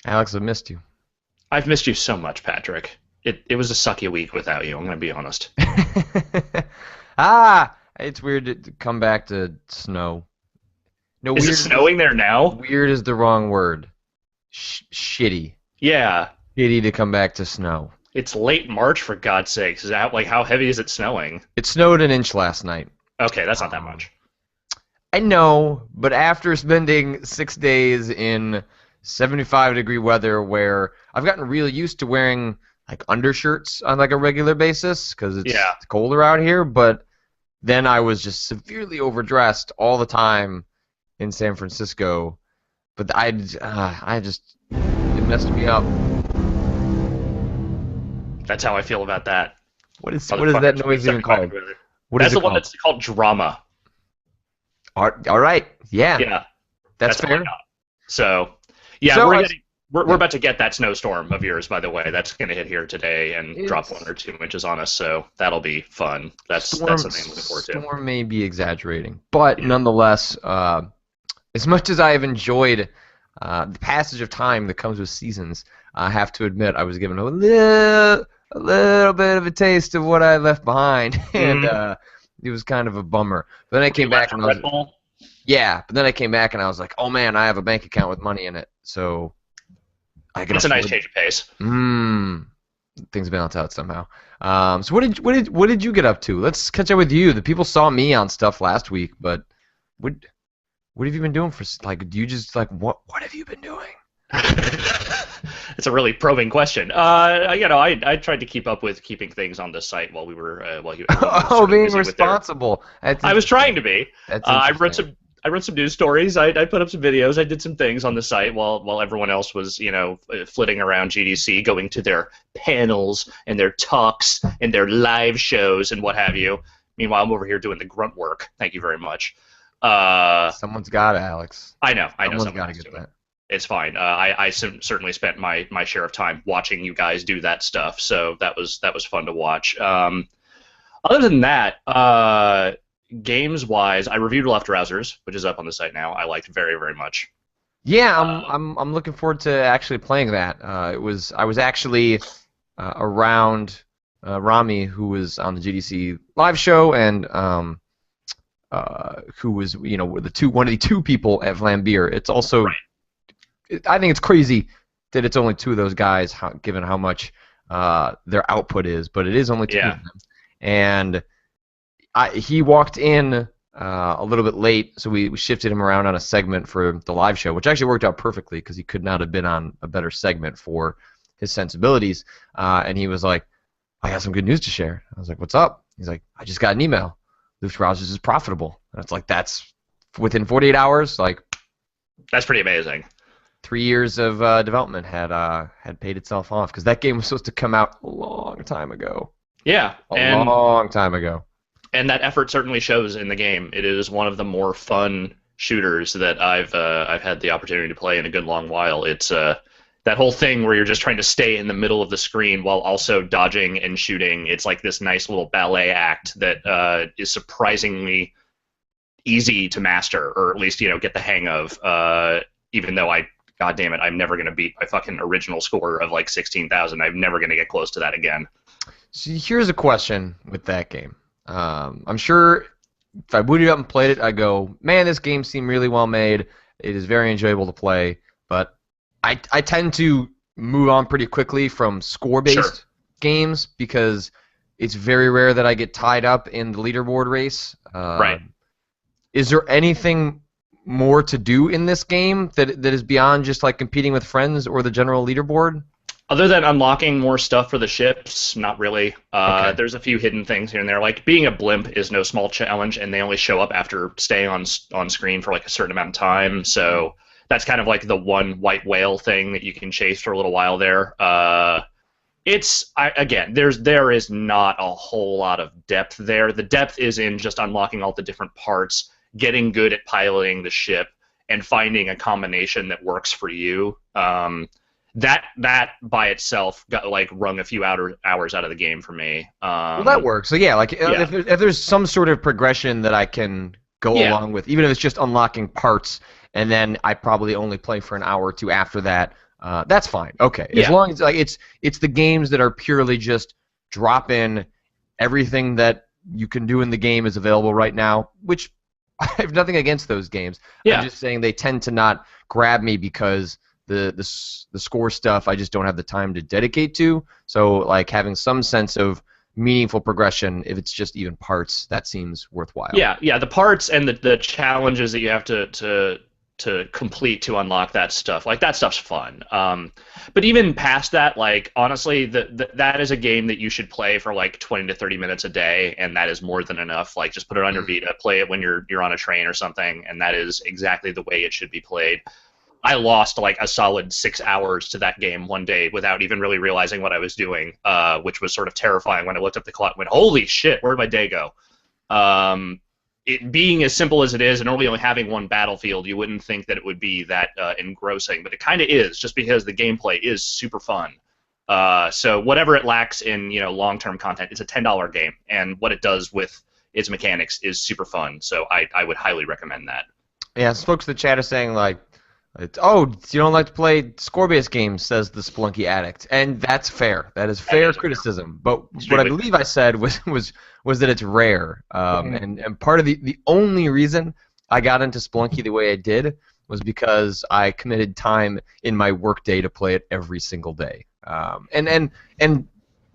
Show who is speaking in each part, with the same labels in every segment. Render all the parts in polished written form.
Speaker 1: Alex, I missed you.
Speaker 2: I've missed you so much, Patrick. It was a sucky week without you. I'm gonna be honest.
Speaker 1: It's weird to come back to snow. No,
Speaker 2: Is it
Speaker 1: weird.
Speaker 2: snowing there now?
Speaker 1: Weird is the wrong word. Shitty.
Speaker 2: Yeah,
Speaker 1: Shitty to come back to snow.
Speaker 2: it's late March for God's sakes. Is that like how heavy is it snowing?
Speaker 1: It snowed an inch last night.
Speaker 2: Okay, that's not that
Speaker 1: Um,
Speaker 2: much.
Speaker 1: I know, but after spending 6 days in 75-degree weather where I've gotten really used to wearing like undershirts on like a regular basis because it's
Speaker 2: Yeah,
Speaker 1: colder out here, but then I was just severely overdressed all the time in San Francisco. But I just it messed me up.
Speaker 2: that's how I feel about that.
Speaker 1: What is that
Speaker 2: Motherfuckers,
Speaker 1: noise even
Speaker 2: 75
Speaker 1: called?
Speaker 2: weather.
Speaker 1: What is
Speaker 2: That's
Speaker 1: it
Speaker 2: the one
Speaker 1: called?
Speaker 2: that's called drama.
Speaker 1: All right, yeah,
Speaker 2: Yeah,
Speaker 1: that's
Speaker 2: that's all I
Speaker 1: fair.
Speaker 2: got. So, yeah,
Speaker 1: So
Speaker 2: we're
Speaker 1: yeah,
Speaker 2: about to get that snowstorm of yours, by the way. That's gonna hit here today and drop
Speaker 1: it's
Speaker 2: 1 or 2 inches on us. So that'll be fun. That's something I'm looking forward to.
Speaker 1: Storm may be exaggerating, but
Speaker 2: Yeah.
Speaker 1: nonetheless, as much as I have enjoyed the passage of time that comes with seasons, I have to admit I was given a little bit of a taste of what I left behind, and
Speaker 2: Mm,
Speaker 1: it was kind of a bummer. But then I
Speaker 2: you
Speaker 1: came
Speaker 2: left
Speaker 1: back
Speaker 2: for
Speaker 1: and I was
Speaker 2: Red Bull.
Speaker 1: yeah, but then I came back and I was like, oh man, I have a bank account with money in it, so I can
Speaker 2: That's a nice
Speaker 1: afford.
Speaker 2: change of pace.
Speaker 1: Things balance out somehow. So what did you get up to? Let's catch up with you. The people saw me on stuff last week, but what what have you been doing for like? Do you just like what have you been doing?
Speaker 2: It's a really probing question. I tried to keep up with keeping things on the site while we were while everyone was
Speaker 1: Oh,
Speaker 2: sort of
Speaker 1: being
Speaker 2: busy with their.
Speaker 1: responsible. That's
Speaker 2: I was trying
Speaker 1: interesting.
Speaker 2: to be.
Speaker 1: That's
Speaker 2: I wrote
Speaker 1: interesting.
Speaker 2: some. I wrote some news stories. I put up some videos. I did some things on the site while everyone else was, flitting around GDC, going to their panels and their talks and their live shows and what have you. Meanwhile, I'm over here doing the grunt work. Thank you very much. Uh,
Speaker 1: Someone's got it, Alex.
Speaker 2: I know
Speaker 1: Someone's
Speaker 2: someone
Speaker 1: got to
Speaker 2: has
Speaker 1: get
Speaker 2: to.
Speaker 1: that.
Speaker 2: It's fine. Certainly spent my share of time watching you guys do that stuff, so that was fun to watch. Other than that, games wise, I reviewed Luftrausers, which is up on the site now. I liked very very much.
Speaker 1: Yeah, I'm
Speaker 2: Uh,
Speaker 1: I'm I'm looking forward to actually playing that. I was actually around Rami, who was on the GDC live show, and who was one of the two people at Vlambeer. It's also
Speaker 2: right.
Speaker 1: I think it's crazy that it's only two of those guys, given how much their output is, but it is only two of
Speaker 2: Yeah.
Speaker 1: them. And he walked in a little bit late, so we shifted him around on a segment for the live show, which actually worked out perfectly because he could not have been on a better segment for his sensibilities. And he was like, I got some good news to share. I was like, what's up? He's like, I just got an email. Luftrausers is profitable. And it's like, that's within 48 hours, like
Speaker 2: That's pretty amazing.
Speaker 1: 3 years of development had paid itself off because that game was supposed to come out a long time ago.
Speaker 2: Yeah,
Speaker 1: A
Speaker 2: and
Speaker 1: long time ago.
Speaker 2: that effort certainly shows in the game. It is one of the more fun shooters that I've had the opportunity to play in a good long while. It's that whole thing where you're just trying to stay in the middle of the screen while also dodging and shooting. It's like this nice little ballet act that is surprisingly easy to master, or at least get the hang of. Even though God damn it, I'm never gonna beat my fucking original score of like 16,000. I'm never gonna get close to that again.
Speaker 1: See, here's a question with that game. I'm sure if I booted up and played it, I'd go, man, this game seemed really well made. It is very enjoyable to play, but I tend to move on pretty quickly from
Speaker 2: Sure.
Speaker 1: score-based games because it's very rare that I get tied up in the leaderboard race.
Speaker 2: Right.
Speaker 1: Is there anything more to do in this game that is beyond just like competing with friends or the general leaderboard?
Speaker 2: Other than unlocking more stuff for the ships, not really.
Speaker 1: Okay.
Speaker 2: There's a few hidden things here and there. Like being a blimp is no small challenge, and they only show up after staying on screen for like a certain amount of time. So that's kind of like the one white whale thing that you can chase for a little while there. Again, there is not a whole lot of depth there. The depth is in just unlocking all the different parts, getting good at piloting the ship, and finding a combination that works for you. That by itself got like wrung a few hours out of the game for me.
Speaker 1: Well, that works. So yeah, like
Speaker 2: Yeah,
Speaker 1: if there's some sort of progression that I can go
Speaker 2: yeah,
Speaker 1: along with, even if it's just unlocking parts, and then I probably only play for an hour or two after that, that's fine. Okay, as
Speaker 2: Yeah.
Speaker 1: long as like it's the games that are purely just drop in everything that you can do in the game is available right now, which I have nothing against those games. I'm
Speaker 2: Yeah.
Speaker 1: just saying they tend to not grab me because the score stuff I just don't have the time to dedicate to. So like having some sense of meaningful progression, if it's just even parts, that seems worthwhile.
Speaker 2: Yeah. The parts and the challenges that you have to complete to unlock that stuff, like that stuff's fun. But even past that, like honestly, that is a game that you should play for like 20 to 30 minutes a day, and that is more than enough. Like just put it on your Vita, play it when you're on a train or something, and that is exactly the way it should be played. I lost like a solid 6 hours to that game one day without even really realizing what I was doing, which was sort of terrifying when I looked up the clock and went, holy shit, where'd my day go? It being as simple as it is and only having one battlefield, you wouldn't think that it would be that engrossing, but it kind of is, just because the gameplay is super fun. So whatever it lacks in long-term content, it's a $10 game, and what it does with its mechanics is super fun. So I would highly recommend that.
Speaker 1: Yeah, some folks in the chat are saying like, oh, you don't like to play score-based games, says the Spelunky addict, and that's fair. That is fair criticism. But what I believe I said was that it's rare, and part of the only reason I got into Spelunky the way I did was because I committed time in my workday to play it every single day, and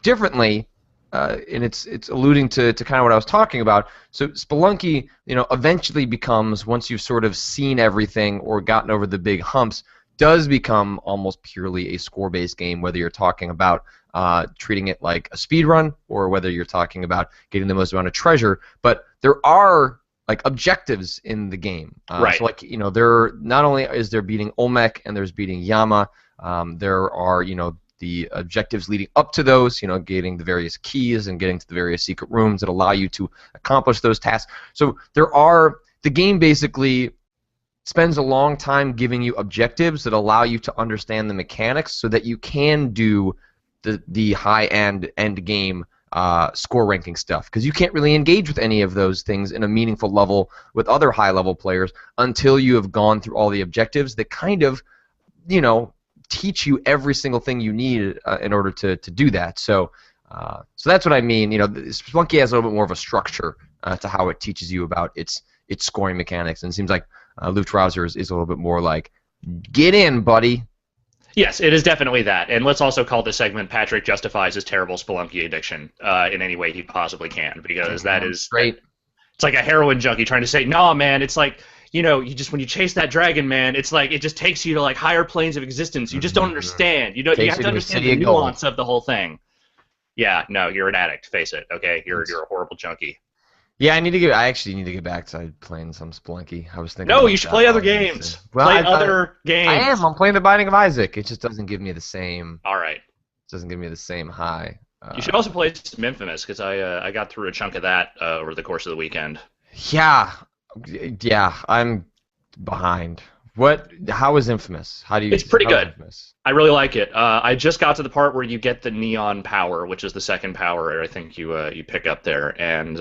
Speaker 1: differently. And it's alluding to kind of what I was talking about. So Spelunky, eventually becomes, once you've sort of seen everything or gotten over the big humps, does become almost purely a score-based game, whether you're talking about treating it like a speed run or whether you're talking about getting the most amount of treasure. But there are like objectives in the game.
Speaker 2: Right.
Speaker 1: So like there not only is there beating Olmec and there's beating Yama, there are the objectives leading up to those, getting the various keys and getting to the various secret rooms that allow you to accomplish those tasks. So the game basically spends a long time giving you objectives that allow you to understand the mechanics so that you can do the high-end end game score ranking stuff, because you can't really engage with any of those things in a meaningful level with other high-level players until you have gone through all the objectives that kind of, teach you every single thing you need in order to do that. So that's what I mean. Spelunky has a little bit more of a structure to how it teaches you about its scoring mechanics, and it seems like Luftrausers is a little bit more like, get in, buddy.
Speaker 2: Yes, it is definitely that. And let's also call this segment Patrick justifies his terrible Spelunky addiction in any way he possibly can, because that is
Speaker 1: great.
Speaker 2: It's like a heroin junkie trying to say, "No, man, it's like, when you chase that dragon, man, it's like it just takes you to like higher planes of existence. You just don't understand. You have to understand the nuance of the whole thing." Yeah, no, you're an addict. Face it. Okay, you're a horrible junkie.
Speaker 1: Yeah, I actually need to get back to playing some Spelunky. I was thinking.
Speaker 2: No, you should play other games. Other games.
Speaker 1: I am. I'm playing The Binding of Isaac. It just doesn't give me the same.
Speaker 2: All right.
Speaker 1: It doesn't give me the same high.
Speaker 2: You should also play some Infamous, because I got through a chunk of that over the course of the weekend.
Speaker 1: Yeah, I'm behind. How is Infamous?
Speaker 2: It's pretty good. Infamous? I really like it. I just got to the part where you get the neon power, which is the second power I think you pick up there, and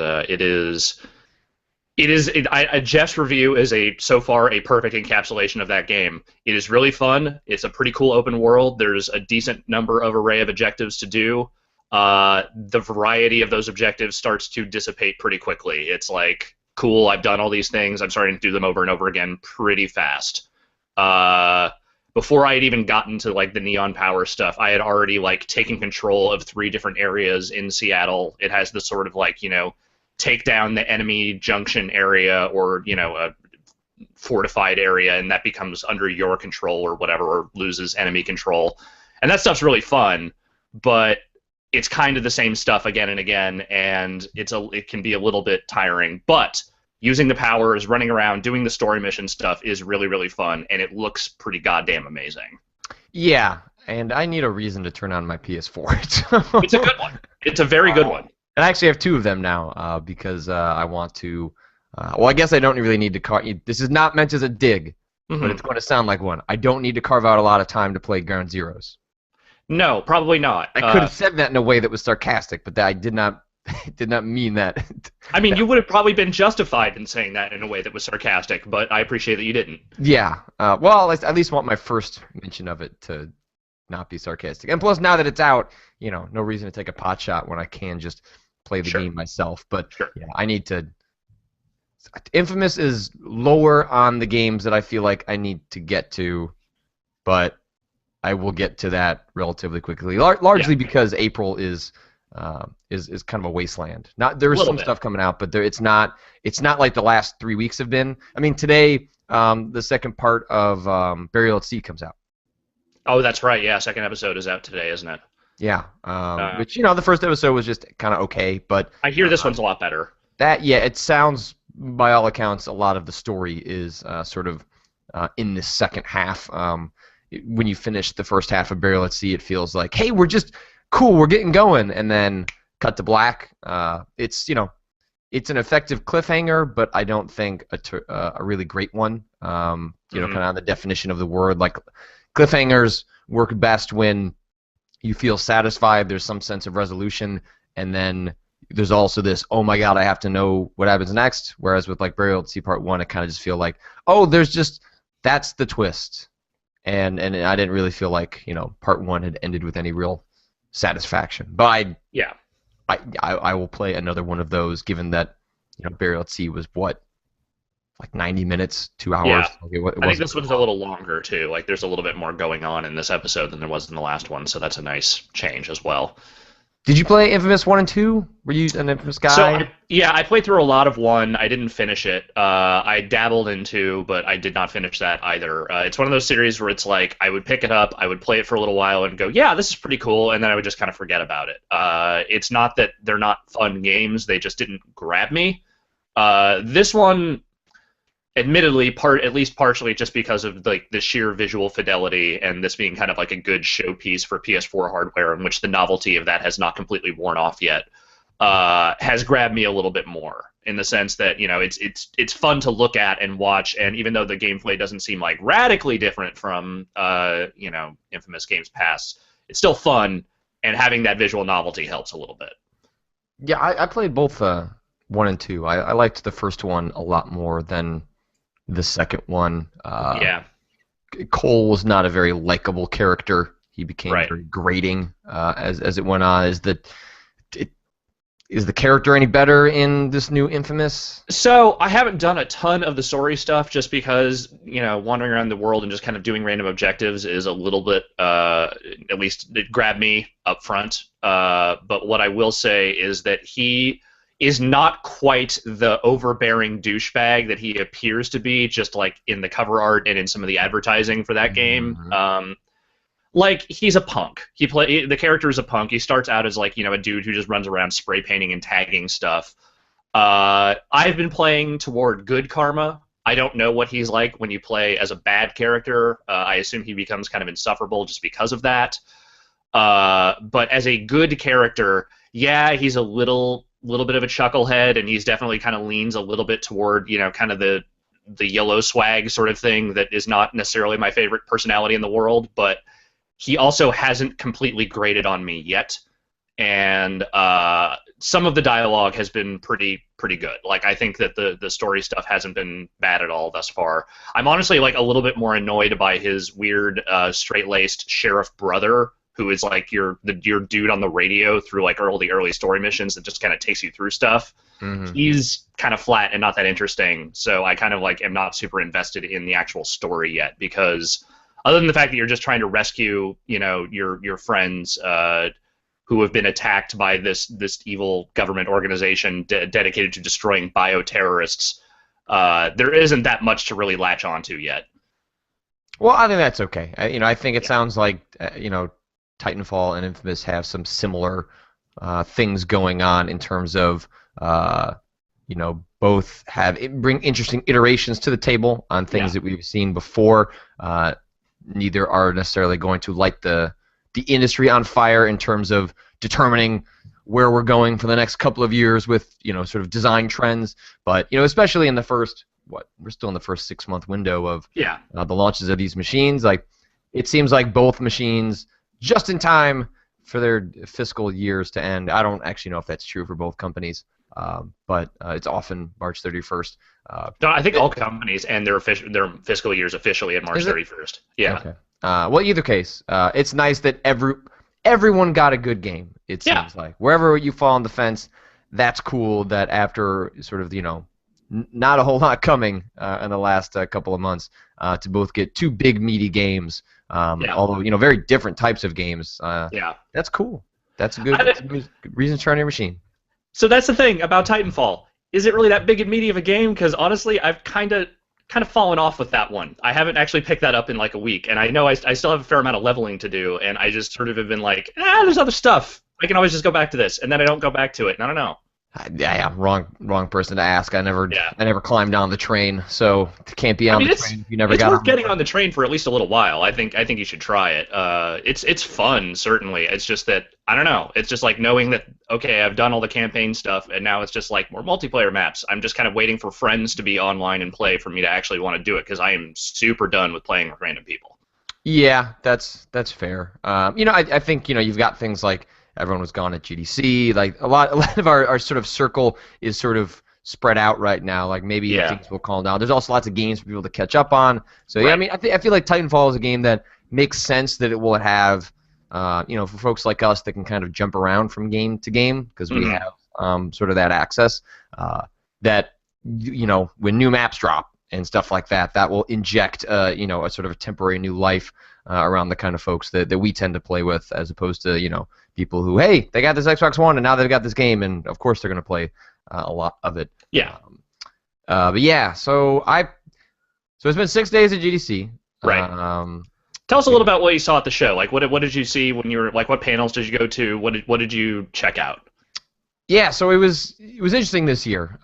Speaker 2: Jeff's review is so far a perfect encapsulation of that game. It is really fun. It's a pretty cool open world. There's a decent array of objectives to do. The variety of those objectives starts to dissipate pretty quickly. It's like, cool, I've done all these things. I'm starting to do them over and over again pretty fast. Before I had even gotten to like the neon power stuff, I had already like taken control of 3 different areas in Seattle. It has the sort of like, take down the enemy junction area or, a fortified area, and that becomes under your control or whatever, or loses enemy control. And that stuff's really fun, but it's kind of the same stuff again and again, and it can be a little bit tiring. But using the powers, running around, doing the story mission stuff is really, really fun, and it looks pretty goddamn amazing.
Speaker 1: Yeah, and I need a reason to turn on my PS4.
Speaker 2: It's a good one. It's a very good one.
Speaker 1: And I actually have 2 of them now because I want to. Well, I guess I don't really need to. This is not meant as a dig, but it's going to sound like one. I don't need to carve out a lot of time to play Ground Zeroes.
Speaker 2: No, probably not.
Speaker 1: I could have said that in a way that was sarcastic, but I did not did not mean that.
Speaker 2: I mean, you would have probably been justified in saying that in a way that was sarcastic, but I appreciate that you didn't.
Speaker 1: Yeah. Well, I at least want my first mention of it to not be sarcastic. And plus, now that it's out, no reason to take a pot shot when I can just play the game myself. But yeah, I need to. Infamous is lower on the games that I feel like I need to get to, but I will get to that relatively quickly. Largely because April is kind of a wasteland. There's some stuff coming out, but it's not like the last 3 weeks have been. I mean, today the second part of Burial at Sea comes out.
Speaker 2: Oh, that's right. Yeah, second episode is out today, isn't it?
Speaker 1: Yeah. Which the first episode was just kind of okay, but
Speaker 2: I hear this one's a lot better.
Speaker 1: It sounds, by all accounts, a lot of the story is sort of in this second half. When you finish the first half of Burial at Sea, it feels like, hey, we're just cool, we're getting going, and then cut to black. It's it's an effective cliffhanger, but I don't think a really great one. Kind of on the definition of the word, like cliffhangers work best when you feel satisfied, there's some sense of resolution, and then there's also this, oh my god, I have to know what happens next. Whereas with like Burial at Sea Part 1, it kind of just feel like, oh, that's the twist. And I didn't really feel like, Part 1 had ended with any real satisfaction. But I will play another one of those, given that, Burial at Sea was what? Like 90 minutes, 2 hours?
Speaker 2: Yeah.
Speaker 1: Like
Speaker 2: I think this one's a little longer, too. Like, there's a little bit more going on in this episode than there was in the last one, so that's a nice change as well.
Speaker 1: Did you play Infamous 1 and 2? Were you an Infamous guy?
Speaker 2: So, I played through a lot of 1. I didn't finish it. I dabbled in 2, but I did not finish that either. It's one of those series where it's like, I would pick it up, I would play it for a little while and go, yeah, this is pretty cool, and then I would just kind of forget about it. It's not that they're not fun games, they just didn't grab me. This one, admittedly, at least partially just because of like the sheer visual fidelity and this being kind of like a good showpiece for PS4 hardware, in which the novelty of that has not completely worn off yet, has grabbed me a little bit more, in the sense that it's fun to look at and watch, and even though the gameplay doesn't seem like radically different from Infamous games past, it's still fun, and having that visual novelty helps a little bit.
Speaker 1: Yeah, I played both 1 and 2. I liked the first one a lot more than the second one. Cole was not a very likable character. He became very grating as it went on. Is the character any better in this new Infamous?
Speaker 2: So I haven't done a ton of the story stuff, just because wandering around the world and just kind of doing random objectives is a little bit, at least it grabbed me up front. But what I will say is that he is not quite the overbearing douchebag that he appears to be, just like in the cover art and in some of the advertising for that game. Like, he's a punk. The character is a punk. He starts out as like a dude who just runs around spray painting and tagging stuff. I've been playing toward good karma. I don't know what he's like when you play as a bad character. I assume he becomes kind of insufferable just because of that. But as a good character, yeah, he's a little bit of a chucklehead, and he's definitely kind of leans a little bit toward kind of the yellow swag sort of thing that is not necessarily my favorite personality in the world, but he also hasn't completely grated on me yet, and some of the dialogue has been pretty good. Like, I think that the story stuff hasn't been bad at all thus far. I'm honestly like a little bit more annoyed by his weird straight-laced sheriff brother, who is like your dude on the radio through like all the early story missions that just kind of takes you through stuff. He's kind of flat and not that interesting, so I kind of like am not super invested in the actual story yet, because other than the fact that you're just trying to rescue your friends who have been attacked by this evil government organization dedicated to destroying bioterrorists, there isn't that much to really latch onto yet.
Speaker 1: Well, I think that's okay. I think it sounds like Titanfall and Infamous have some similar things going on in terms of both bring interesting iterations to the table on things that we've seen before. Neither are necessarily going to light the industry on fire in terms of determining where we're going for the next couple of years with sort of design trends, but especially in the first we're still in the first 6-month window of the launches of these machines. Like, it seems like both machines just in time for their fiscal years to end. I don't actually know if that's true for both companies, but it's often March 31st.
Speaker 2: No, I think all companies and their fiscal years officially at March
Speaker 1: Is it?
Speaker 2: 31st. Yeah.
Speaker 1: Okay. Well, either case, it's nice that everyone got a good game. It
Speaker 2: Yeah.
Speaker 1: seems like wherever you fall on the fence, that's cool. That after sort of not a whole lot coming in the last couple of months to both get two big meaty games.
Speaker 2: Yeah.
Speaker 1: Although very different types of games.
Speaker 2: Yeah.
Speaker 1: That's cool. That's a good reason to turn on your machine.
Speaker 2: So that's the thing about Titanfall. Is it really that big and meaty of a game? Because honestly, I've kind of fallen off with that one. I haven't actually picked that up in like a week, and I know I still have a fair amount of leveling to do, and I just sort of have been like, there's other stuff. I can always just go back to this, and then I don't go back to it, and I don't know.
Speaker 1: Yeah, wrong person to ask. I never climbed on the train, so can't be on the train if you never got on.
Speaker 2: It's worth getting on the train for at least a little while. I think you should try it. It's fun, certainly. It's just that I don't know. It's just like knowing that okay, I've done all the campaign stuff, and now it's just like more multiplayer maps. I'm just kind of waiting for friends to be online and play for me to actually want to do it because I am super done with playing with random people.
Speaker 1: Yeah, that's fair. I think you've got things like. Everyone was gone at GDC. Like a lot of our sort of circle is sort of spread out right now. Like maybe things will calm down. There's also lots of games for people to catch up on. So yeah, I feel like Titanfall is a game that makes sense that it will have, for folks like us that can kind of jump around from game to game because we have sort of that access. That when new maps drop and stuff like that, that will inject a sort of a temporary new life around the kind of folks that we tend to play with, as opposed to people who, hey, they got this Xbox One and now they've got this game, and of course they're going to play a lot of it.
Speaker 2: Yeah.
Speaker 1: But yeah, so it's been 6 days at GDC.
Speaker 2: Right. Tell us a little about what you saw at the show. Like, what did you see when you were like? What panels did you go to? What did you check out?
Speaker 1: Yeah, so it was interesting this year.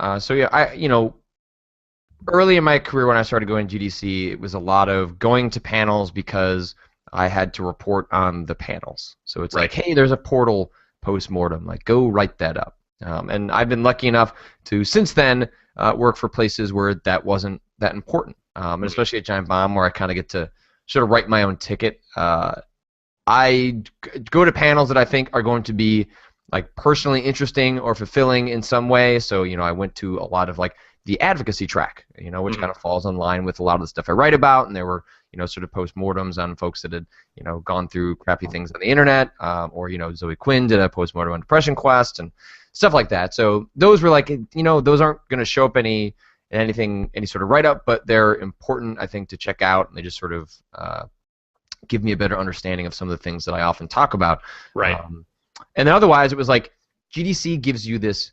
Speaker 1: Early in my career when I started going to GDC, it was a lot of going to panels because I had to report on the panels. So it's like, hey, there's a Portal post-mortem. Like, go write that up. And I've been lucky enough to, since then, work for places where that wasn't that important. And especially at Giant Bomb, where I kind of get to sort of write my own ticket. I go to panels that I think are going to be like personally interesting or fulfilling in some way. So, I went to a lot of like the advocacy track, which kind of falls in line with a lot of the stuff I write about, and there were sort of post-mortems on folks that had, gone through crappy things on the internet, or, Zoe Quinn did a post-mortem on Depression Quest and stuff like that. So those were like, those aren't going to show up any sort of write-up, but they're important, I think, to check out, and they just sort of give me a better understanding of some of the things that I often talk about.
Speaker 2: Right.
Speaker 1: And then otherwise, it was like GDC gives you this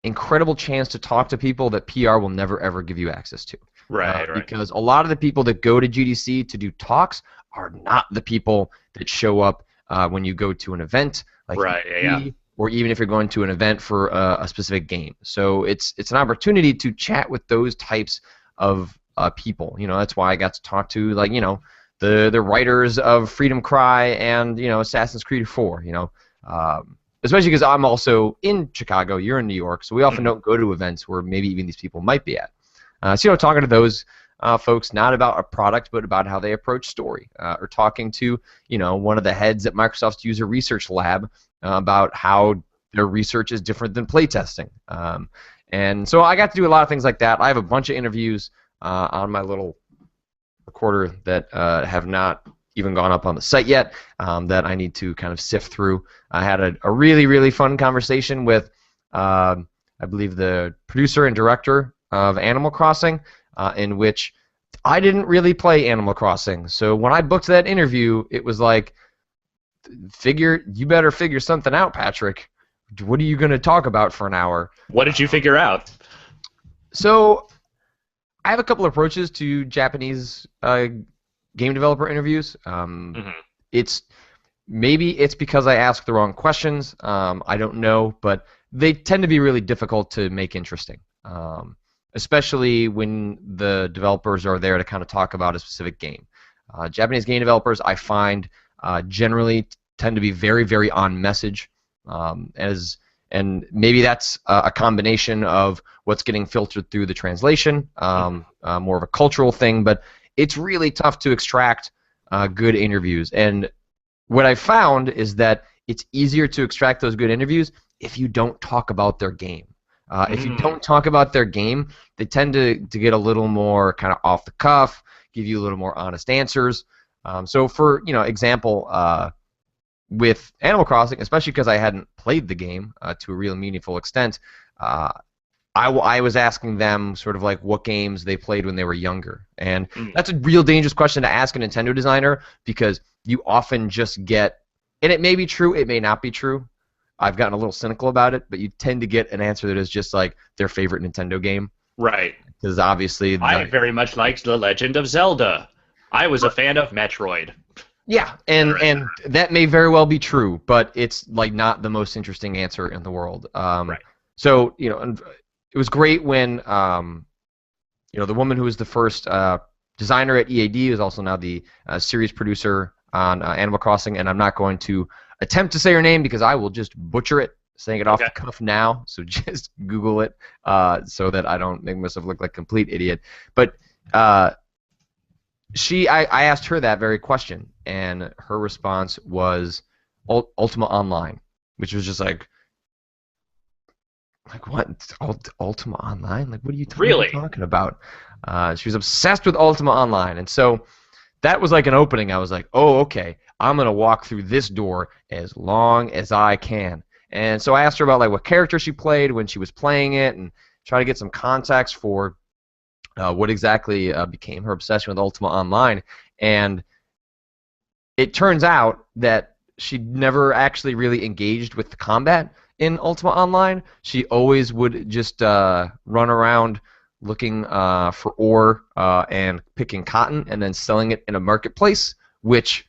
Speaker 1: incredible chance to talk to people that PR will never, ever give you access to.
Speaker 2: Right.
Speaker 1: Because a lot of the people that go to GDC to do talks are not the people that show up when you go to an event, like
Speaker 2: right,
Speaker 1: or even if you're going to an event for a specific game. So it's an opportunity to chat with those types of people. That's why I got to talk to the writers of Freedom Cry and Assassin's Creed 4. Especially because I'm also in Chicago, you're in New York, so we often don't go to events where maybe even these people might be at. So talking to those folks, not about a product, but about how they approach story, or talking to one of the heads at Microsoft's user research lab about how their research is different than playtesting. And so I got to do a lot of things like that. I have a bunch of interviews on my little recorder that have not even gone up on the site yet, that I need to kind of sift through. I had a really, really fun conversation with, I believe, the producer and director of Animal Crossing, in which I didn't really play Animal Crossing. So when I booked that interview, it was like, you better figure something out, Patrick. What are you going to talk about for an hour?
Speaker 2: What did you figure out?
Speaker 1: So I have a couple of approaches to Japanese game developer interviews. Maybe it's because I ask the wrong questions. I don't know, but they tend to be really difficult to make interesting, especially when the developers are there to kind of talk about a specific game. Japanese game developers, I find, generally tend to be very, very on message, and maybe that's a combination of what's getting filtered through the translation, more of a cultural thing, but it's really tough to extract good interviews. And what I found is that it's easier to extract those good interviews if you don't talk about their game. If you don't talk about their game, they tend to get a little more kind of off the cuff, give you a little more honest answers. So for example, with Animal Crossing, especially because I hadn't played the game to a real meaningful extent, I was asking them sort of like what games they played when they were younger. And that's a real dangerous question to ask a Nintendo designer, because you often just get, and it may be true, it may not be true. I've gotten a little cynical about it, but you tend to get an answer that is just like their favorite Nintendo game.
Speaker 2: Right.
Speaker 1: Because obviously...
Speaker 2: I very much liked The Legend of Zelda. I was a fan of Metroid.
Speaker 1: Yeah, and that may very well be true, but it's like not the most interesting answer in the world.
Speaker 2: Right.
Speaker 1: So, it was great when, the woman who was the first designer at EAD is also now the series producer on Animal Crossing, and I'm not going to attempt to say her name because I will just butcher it, saying it off the cuff now, so just Google it so that I don't make myself look like a complete idiot. But I asked her that very question, and her response was Ultima Online, which was just like what? Ultima Online? Like, what are you talking about? She was obsessed with Ultima Online, and so that was like an opening. I was like, oh, okay, I'm going to walk through this door as long as I can. And so I asked her about like what character she played when she was playing it, and try to get some context for what exactly became her obsession with Ultima Online. And it turns out that she never actually really engaged with the combat in Ultima Online. She always would just run around looking for ore and picking cotton and then selling it in a marketplace, which,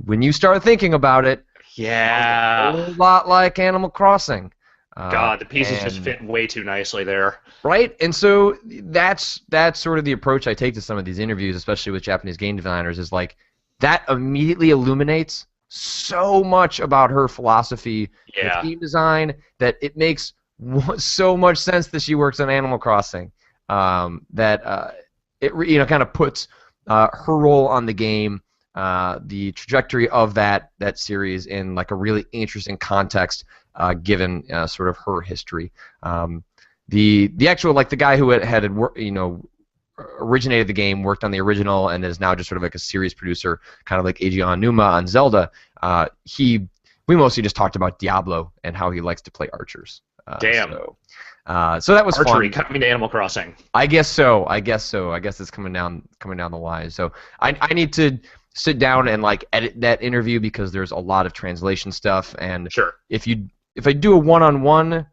Speaker 1: when you start thinking about it,
Speaker 2: yeah,
Speaker 1: a whole lot like Animal Crossing.
Speaker 2: God, the pieces just fit way too nicely there.
Speaker 1: Right? And so that's sort of the approach I take to some of these interviews, especially with Japanese game designers, is like that immediately illuminates so much about her philosophy with game design that it makes so much sense that she works on Animal Crossing. That it kind of puts her role on the game, the trajectory of that series in like a really interesting context, given sort of her history. The actual like the guy who had originated the game, worked on the original, and is now just sort of like a series producer, kind of like Eiji Aonuma on Zelda. We mostly just talked about Diablo and how he likes to play archers.
Speaker 2: Damn.
Speaker 1: So that was
Speaker 2: archery
Speaker 1: fun.
Speaker 2: coming to Animal Crossing.
Speaker 1: I guess so. I guess it's coming down the line. So I need to sit down and like edit that interview because there's a lot of translation stuff. And if I do a one-on-one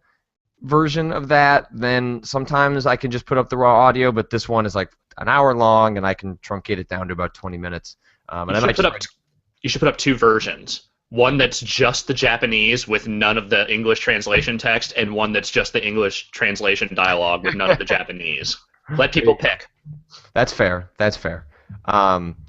Speaker 1: version of that, then sometimes I can just put up the raw audio. But this one is like an hour long, and I can truncate it down to about 20 minutes.
Speaker 2: You should put up two versions. One that's just the Japanese with none of the English translation text, and one that's just the English translation dialogue with none of the Japanese. Let people pick.
Speaker 1: That's fair.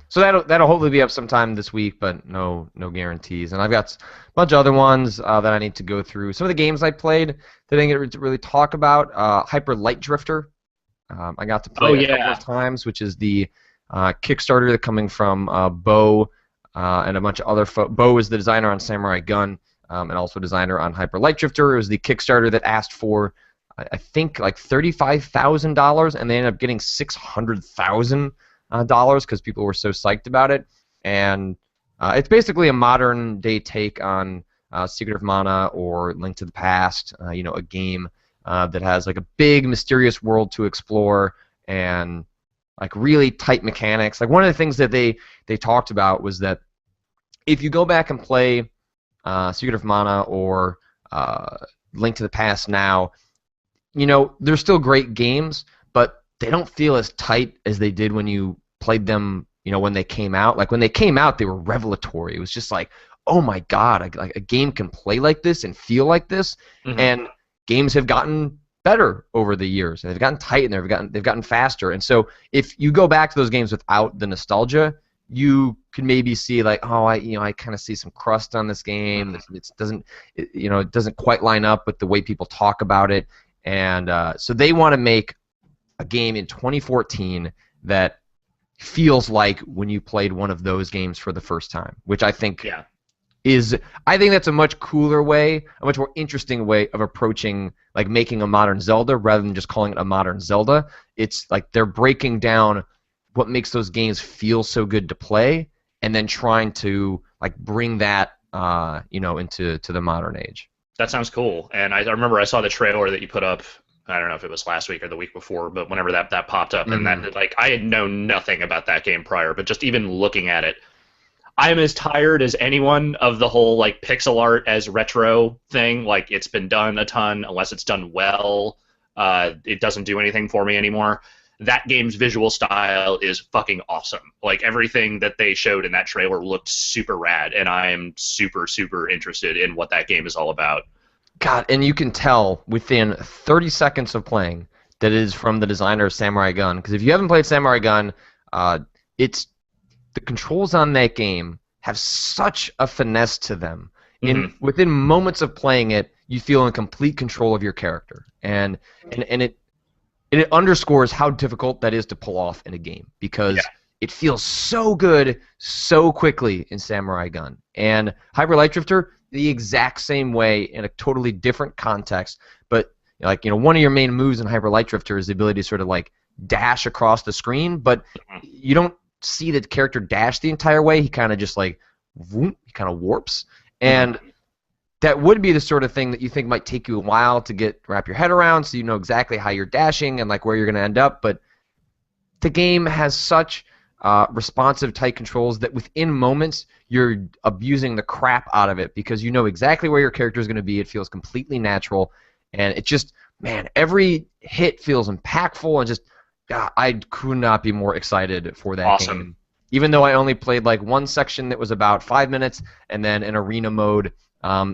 Speaker 1: So that'll hopefully be up sometime this week, but no guarantees. And I've got a bunch of other ones that I need to go through. Some of the games I played that I didn't get to really talk about. Hyper Light Drifter. I got to play a couple of times, which is the Kickstarter that's coming from Bo and a bunch of other folks. Bo is the designer on Samurai Gun and also designer on Hyper Light Drifter. It was the Kickstarter that asked for, I think, like $35,000, and they ended up getting $600,000 because people were so psyched about it. And it's basically a modern day take on Secret of Mana or Link to the Past, a game that has like a big mysterious world to explore and like really tight mechanics. Like one of the things that they talked about was that if you go back and play Secret of Mana or Link to the Past now, they're still great games, but they don't feel as tight as they did when you played them, when they came out. Like when they came out, they were revelatory. It was just like, oh my god, like a game can play like this and feel like this. Mm-hmm. And games have gotten better over the years. They've gotten tight and they've gotten faster. And so if you go back to those games without the nostalgia, you can maybe see like, oh, I kind of see some crust on this game. It doesn't quite line up with the way people talk about it. And so they want to make a game in 2014 that feels like when you played one of those games for the first time, which I think is, I think that's a much cooler way, a much more interesting way of approaching, like, making a modern Zelda rather than just calling it a modern Zelda. It's like they're breaking down what makes those games feel so good to play, and then trying to, like, bring that into the modern age.
Speaker 2: That sounds cool. And I remember I saw the trailer that you put up. I don't know if it was last week or the week before, but whenever that popped up, and that, like, I had known nothing about that game prior, but just even looking at it, I am as tired as anyone of the whole, like, pixel art as retro thing. Like, it's been done a ton. Unless it's done well, it doesn't do anything for me anymore. That game's visual style is fucking awesome. Like, everything that they showed in that trailer looked super rad, and I am super, super interested in what that game is all about.
Speaker 1: God, and you can tell within 30 seconds of playing that it is from the designer of Samurai Gun. Because if you haven't played Samurai Gun, it's the controls on that game have such a finesse to them. Within moments of playing it, you feel in complete control of your character, and it underscores how difficult that is to pull off in a game, because it feels so good so quickly in Samurai Gun. And Hyper Light Drifter, the exact same way in a totally different context, but like, one of your main moves in Hyper Light Drifter is the ability to sort of, like, dash across the screen, but you don't see the character dash the entire way. He kind of just, like, whoop, he kind of warps, and that would be the sort of thing that you think might take you a while to wrap your head around, so you know exactly how you're dashing and, like, where you're going to end up. But the game has such responsive, tight controls that within moments you're abusing the crap out of it, because you know exactly where your character is going to be. It feels completely natural, and it just, man, every hit feels impactful, and just, I could not be more excited for that game. Even though I only played, like, one section that was about 5 minutes, and then an arena mode,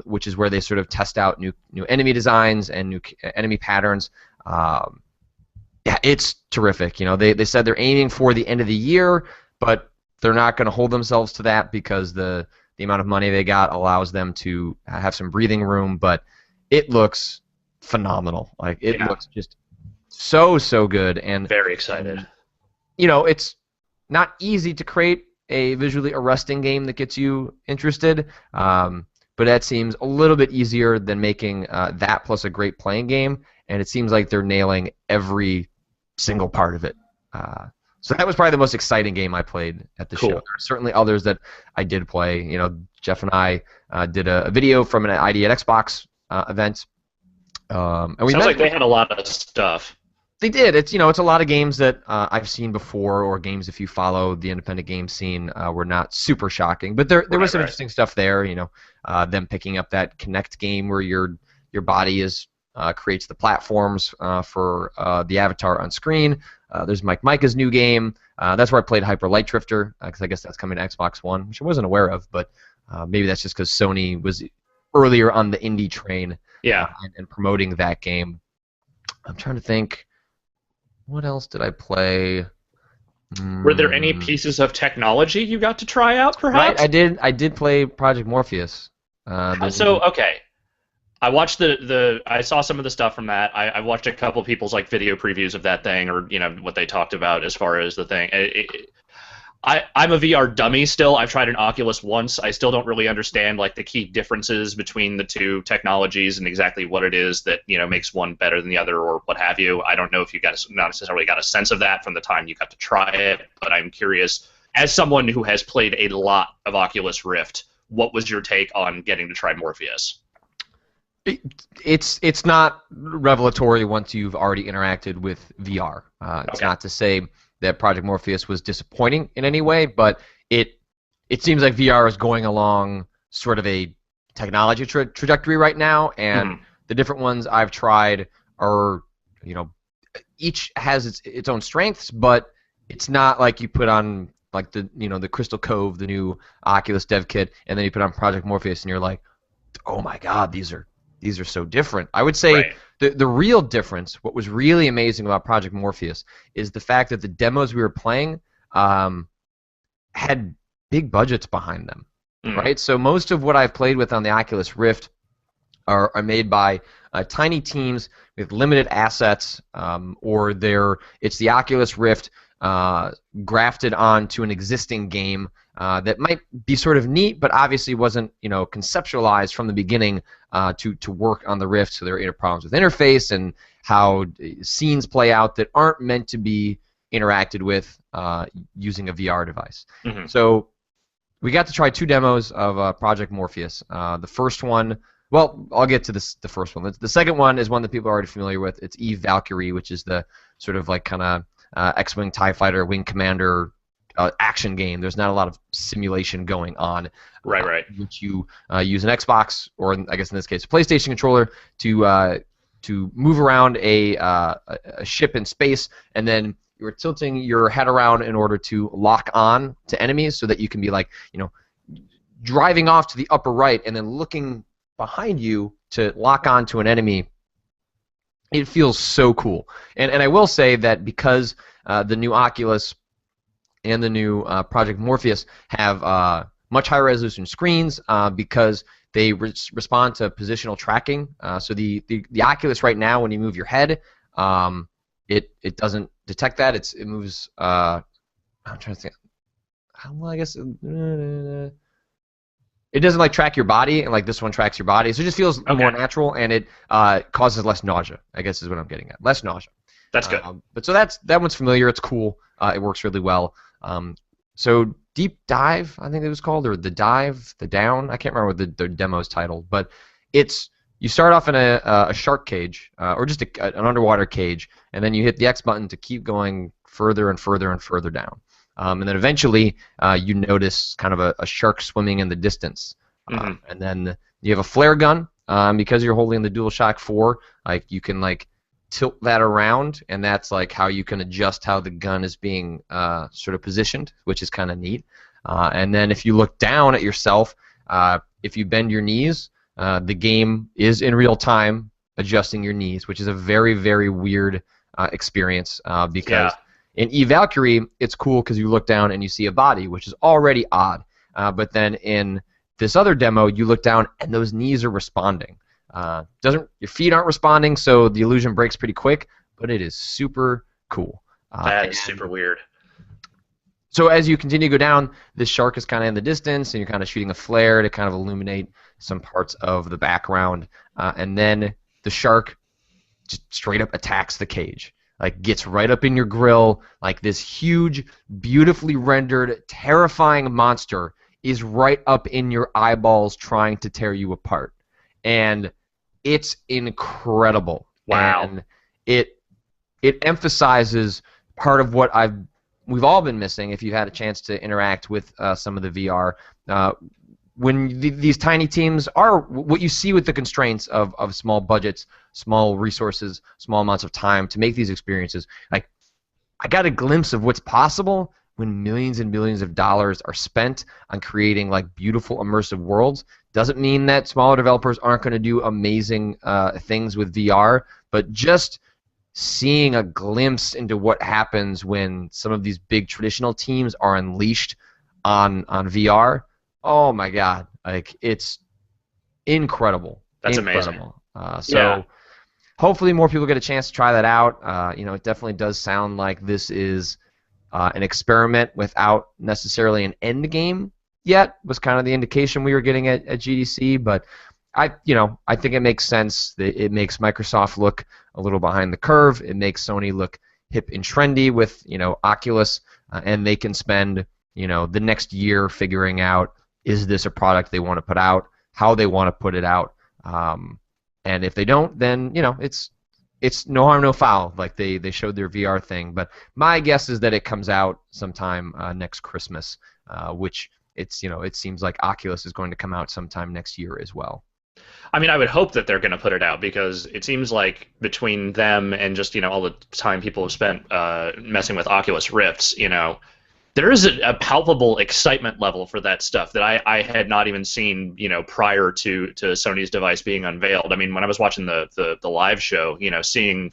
Speaker 1: which is where they sort of test out new enemy designs and new enemy patterns. Yeah, it's terrific. They said they're aiming for the end of the year, but they're not going to hold themselves to that, because the amount of money they got allows them to have some breathing room. But it looks phenomenal. Like, it looks just so good, and
Speaker 2: very excited.
Speaker 1: It's not easy to create a visually arresting game that gets you interested, but that seems a little bit easier than making that plus a great playing game, and it seems like they're nailing every single part of it. So that was probably the most exciting game I played at the show. There are certainly others that I did play. Jeff and I did a video from an ID at Xbox event. And we
Speaker 2: Sounds like they had a lot of stuff.
Speaker 1: They did. It's it's a lot of games that I've seen before, or games, if you follow the independent game scene, were not super shocking. But there was some interesting stuff there. Them picking up that Kinect game where your body creates the platforms for the avatar on screen. There's Micah's new game. That's where I played Hyper Light Drifter, because I guess that's coming to Xbox One, which I wasn't aware of. But maybe that's just because Sony was earlier on the indie train, and promoting that game. I'm trying to think. What else did I play?
Speaker 2: Were there any pieces of technology you got to try out, perhaps?
Speaker 1: Right, I did play Project Morpheus.
Speaker 2: Okay. I watched I saw some of the stuff from that. I watched a couple people's, like, video previews of that thing, or what they talked about as far as the thing. I'm a VR dummy still. I've tried an Oculus once. I still don't really understand, like, the key differences between the two technologies and exactly what it is that makes one better than the other, or what have you. I don't know if you not necessarily got a sense of that from the time you got to try it, but I'm curious, as someone who has played a lot of Oculus Rift, what was your take on getting to try Morpheus?
Speaker 1: It's not revelatory once you've already interacted with VR. It's not to say that Project Morpheus was disappointing in any way, but it seems like VR is going along sort of a technology trajectory right now, and the different ones I've tried are, each has its own strengths, but it's not like you put on, like, the Crystal Cove, the new Oculus dev kit, and then you put on Project Morpheus and you're like, oh my god, these are so different. I would say the real difference, what was really amazing about Project Morpheus, is the fact that the demos we were playing had big budgets behind them, right? So most of what I've played with on the Oculus Rift are made by tiny teams with limited assets, or it's the Oculus Rift grafted onto an existing game that might be sort of neat, but obviously wasn't, conceptualized from the beginning to work on the Rift. So there are problems with interface and how scenes play out that aren't meant to be interacted with using a VR device.
Speaker 2: Mm-hmm.
Speaker 1: So we got to try 2 demos of Project Morpheus. The first one, well, I'll get to the first one. The second one is one that people are already familiar with. It's Eve Valkyrie, which is the sort of like kind of X-Wing TIE Fighter, Wing Commander action game. There's not a lot of simulation going on.
Speaker 2: Right.
Speaker 1: Which you use an Xbox, or I guess in this case a PlayStation controller, to move around a ship in space, and then you're tilting your head around in order to lock on to enemies so that you can be like, driving off to the upper right and then looking behind you to lock on to an enemy. It feels so cool. And I will say that because the new Oculus and the new Project Morpheus have much higher resolution screens because they respond to positional tracking. So the Oculus right now, when you move your head, it doesn't detect that. It moves. I'm trying to think. Well, I guess it doesn't like track your body, and like this one tracks your body. So it just feels more natural, and it causes less nausea, I guess is what I'm getting at. Less nausea.
Speaker 2: That's good.
Speaker 1: But so that one's familiar. It's cool. It works really well. So Deep Dive, I think it was called, or The Dive, The Down. I can't remember what the demo's titled, but you start off in a shark cage, or just an underwater cage, and then you hit the X button to keep going further and further and further down. And then eventually you notice kind of a shark swimming in the distance.
Speaker 2: Mm-hmm.
Speaker 1: And then you have a flare gun. Because you're holding the DualShock 4, like you can like tilt that around, and that's like how you can adjust how the gun is being sort of positioned, which is kind of neat. And then if you look down at yourself, if you bend your knees, the game is in real time adjusting your knees, which is a very, very weird experience because in Eve Valkyrie, it's cool because you look down and you see a body, which is already odd. But then in this other demo, you look down and those knees are responding. Your feet aren't responding, so the illusion breaks pretty quick, but it is super cool.
Speaker 2: That is super weird.
Speaker 1: So as you continue to go down, this shark is kind of in the distance, and you're kind of shooting a flare to kind of illuminate some parts of the background, and then the shark just straight up attacks the cage. Like, gets right up in your grill, like this huge, beautifully rendered, terrifying monster is right up in your eyeballs trying to tear you apart. And it's incredible.
Speaker 2: Wow.
Speaker 1: And it emphasizes part of what we've all been missing if you've had a chance to interact with some of the VR. When these tiny teams are what you see with the constraints of small budgets, small resources, small amounts of time to make these experiences. Like, I got a glimpse of what's possible when millions and millions of dollars are spent on creating like beautiful immersive worlds. Doesn't mean that smaller developers aren't going to do amazing things with VR, but just seeing a glimpse into what happens when some of these big traditional teams are unleashed on VR. Oh my God! Like, it's incredible.
Speaker 2: That's
Speaker 1: incredible.
Speaker 2: amazing.
Speaker 1: Hopefully more people get a chance to try that out. It definitely does sound like this is an experiment without necessarily an end game yet. Was kind of the indication we were getting at GDC, but I think it makes sense. It makes Microsoft look a little behind the curve. It makes Sony look hip and trendy with Oculus, and they can spend the next year figuring out, is this a product they want to put out, how they want to put it out, and if they don't, then it's no harm, no foul. Like they showed their VR thing, but my guess is that it comes out sometime next Christmas, which it seems like Oculus is going to come out sometime next year as well.
Speaker 2: I mean, I would hope that they're going to put it out, because it seems like between them and just all the time people have spent messing with Oculus Rifts, there is a palpable excitement level for that stuff that I had not even seen, prior to Sony's device being unveiled. I mean, when I was watching the live show, seeing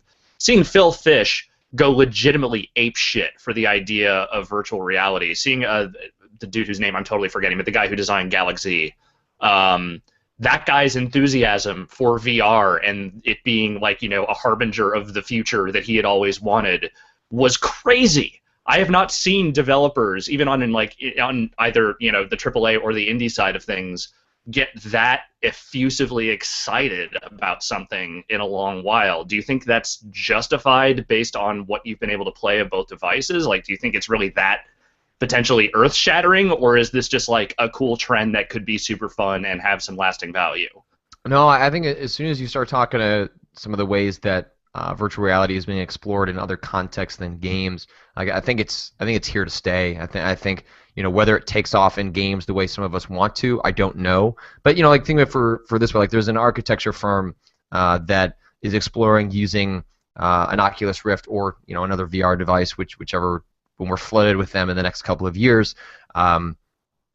Speaker 2: Phil Fish go legitimately ape shit for the idea of virtual reality, seeing the dude whose name I'm totally forgetting, but the guy who designed Galaxy, that guy's enthusiasm for VR and it being like, a harbinger of the future that he had always wanted was crazy. I have not seen developers, even on either the AAA or the indie side of things, get that effusively excited about something in a long while. Do you think that's justified based on what you've been able to play of both devices? Like, do you think it's really that potentially earth-shattering, or is this just like a cool trend that could be super fun and have some lasting value?
Speaker 1: No, I think as soon as you start talking to some of the ways that virtual reality is being explored in other contexts than games, like, I think it's here to stay. I think whether it takes off in games the way some of us want to, I don't know. But like think of it for this way, like there's an architecture firm that is exploring using an Oculus Rift or another VR device, whichever when we're flooded with them in the next couple of years,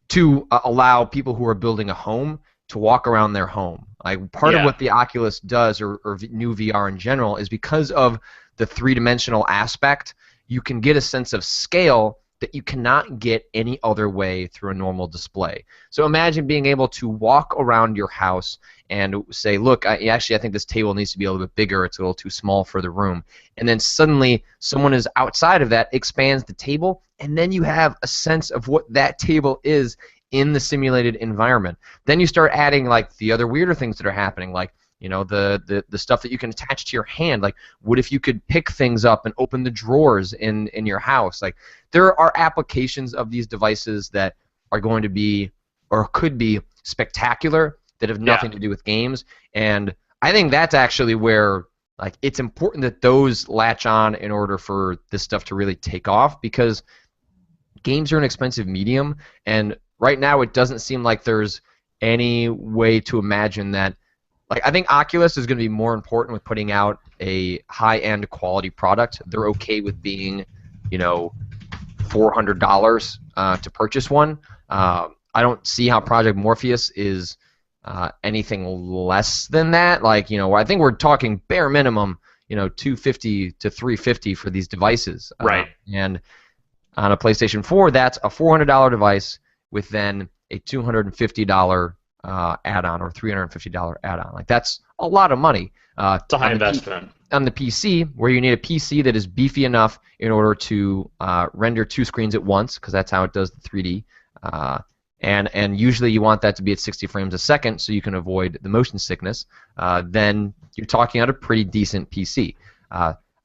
Speaker 1: to allow people who are building a home to walk around their home. Like part of what the Oculus does, or new VR in general, is because of the three-dimensional aspect, you can get a sense of scale that you cannot get any other way through a normal display. So imagine being able to walk around your house and say, look, I think this table needs to be a little bit bigger. It's a little too small for the room. And then suddenly someone is outside of that, expands the table, and then you have a sense of what that table is in the simulated environment. Then you start adding like the other weirder things that are happening, like the stuff that you can attach to your hand. Like, what if you could pick things up and open the drawers in your house? Like, there are applications of these devices that are going to be or could be spectacular that have nothing to do with games. And I think that's actually where like it's important that those latch on in order for this stuff to really take off, because games are an expensive medium, and right now it doesn't seem like there's any way to imagine that. Like, I think Oculus is going to be more important with putting out a high-end quality product. They're okay with being, $400 to purchase one. I don't see how Project Morpheus is anything less than that. Like, I think we're talking bare minimum, $250 to $350 for these devices.
Speaker 2: Right.
Speaker 1: And on a PlayStation 4, that's a $400 device with then a $250 add-on or $350 add-on. Like, that's a lot of money.
Speaker 2: It's a high investment.
Speaker 1: On the PC, where you need a PC that is beefy enough in order to render two screens at once, because that's how it does the 3D. And usually you want that to be at 60 frames a second so you can avoid the motion sickness. Then you're talking about a pretty decent PC.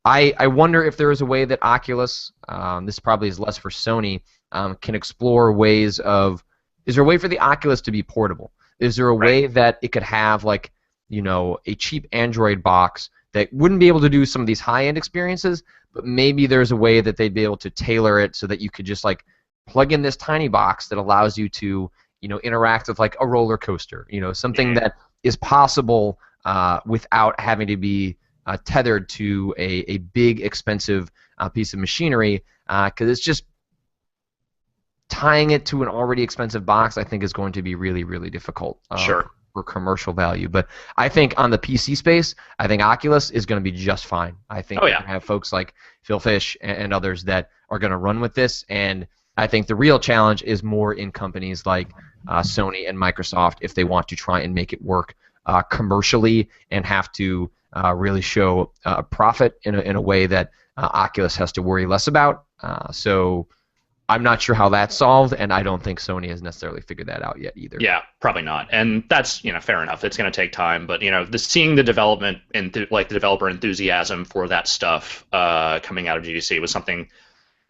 Speaker 1: I wonder if there is a way that Oculus, this probably is less for Sony, can explore ways of. Is there a way for the Oculus to be portable? Is there a way that it could have like, a cheap Android box that wouldn't be able to do some of these high-end experiences, but maybe there's a way that they'd be able to tailor it so that you could just like plug in this tiny box that allows you to, interact with like a roller coaster, something that is possible without having to be tethered to a big, expensive piece of machinery, because it's just tying it to an already expensive box, I think, is going to be really, really difficult for commercial value. But I think on the PC space, I think Oculus is going to be just fine. I think we have folks like Phil Fish and others that are going to run with this, and I think the real challenge is more in companies like Sony and Microsoft, if they want to try and make it work commercially and have to really show a profit in a way that Oculus has to worry less about. So I'm not sure how that's solved, and I don't think Sony has necessarily figured that out yet either.
Speaker 2: Yeah, probably not, and that's fair enough. It's going to take time, but seeing the development and the developer enthusiasm for that stuff coming out of GDC was something.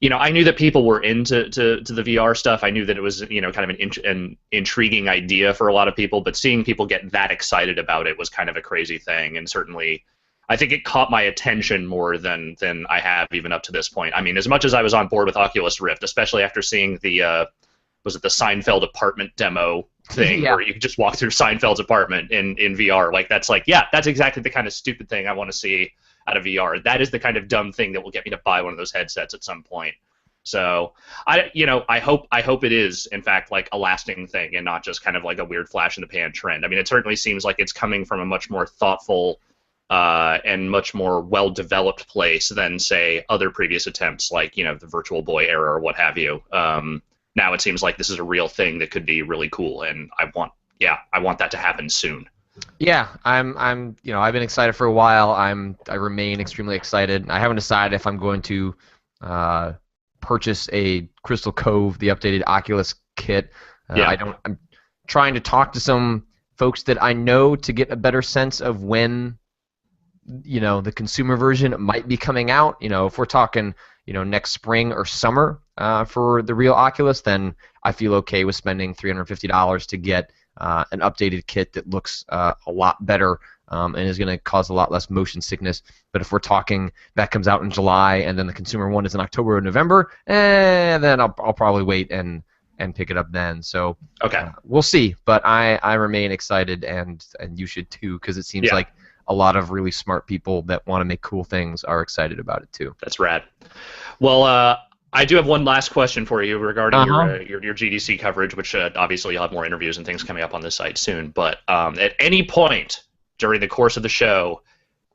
Speaker 2: I knew that people were into the VR stuff. I knew that it was kind of an intriguing idea for a lot of people, but seeing people get that excited about it was kind of a crazy thing, and certainly I think it caught my attention more than I have even up to this point. I mean, as much as I was on board with Oculus Rift, especially after seeing the was it the Seinfeld apartment demo thing where you could just walk through Seinfeld's apartment in VR. Like, that's exactly the kind of stupid thing I want to see out of VR. That is the kind of dumb thing that will get me to buy one of those headsets at some point. So I hope it is in fact like a lasting thing and not just kind of like a weird flash in the pan trend. I mean, it certainly seems like it's coming from a much more thoughtful and much more well-developed place than, say, other previous attempts like, the Virtual Boy era or what have you. Now it seems like this is a real thing that could be really cool, and I want that to happen soon.
Speaker 1: Yeah, I've been excited for a while. I remain extremely excited. I haven't decided if I'm going to purchase a Crystal Cove, the updated Oculus kit.
Speaker 2: Yeah.
Speaker 1: I'm trying to talk to some folks that I know to get a better sense of when, the consumer version might be coming out. If we're talking, next spring or summer for the real Oculus, then I feel okay with spending $350 to get an updated kit that looks a lot better and is going to cause a lot less motion sickness. But if we're talking that comes out in July and then the consumer one is in October or November, then I'll probably wait and pick it up then. So
Speaker 2: Okay.
Speaker 1: We'll see. But I remain excited, and you should too, because it seems like a lot of really smart people that want to make cool things are excited about it too.
Speaker 2: That's rad. Well, I do have one last question for you regarding your GDC coverage, which obviously you'll have more interviews and things coming up on this site soon. But at any point during the course of the show,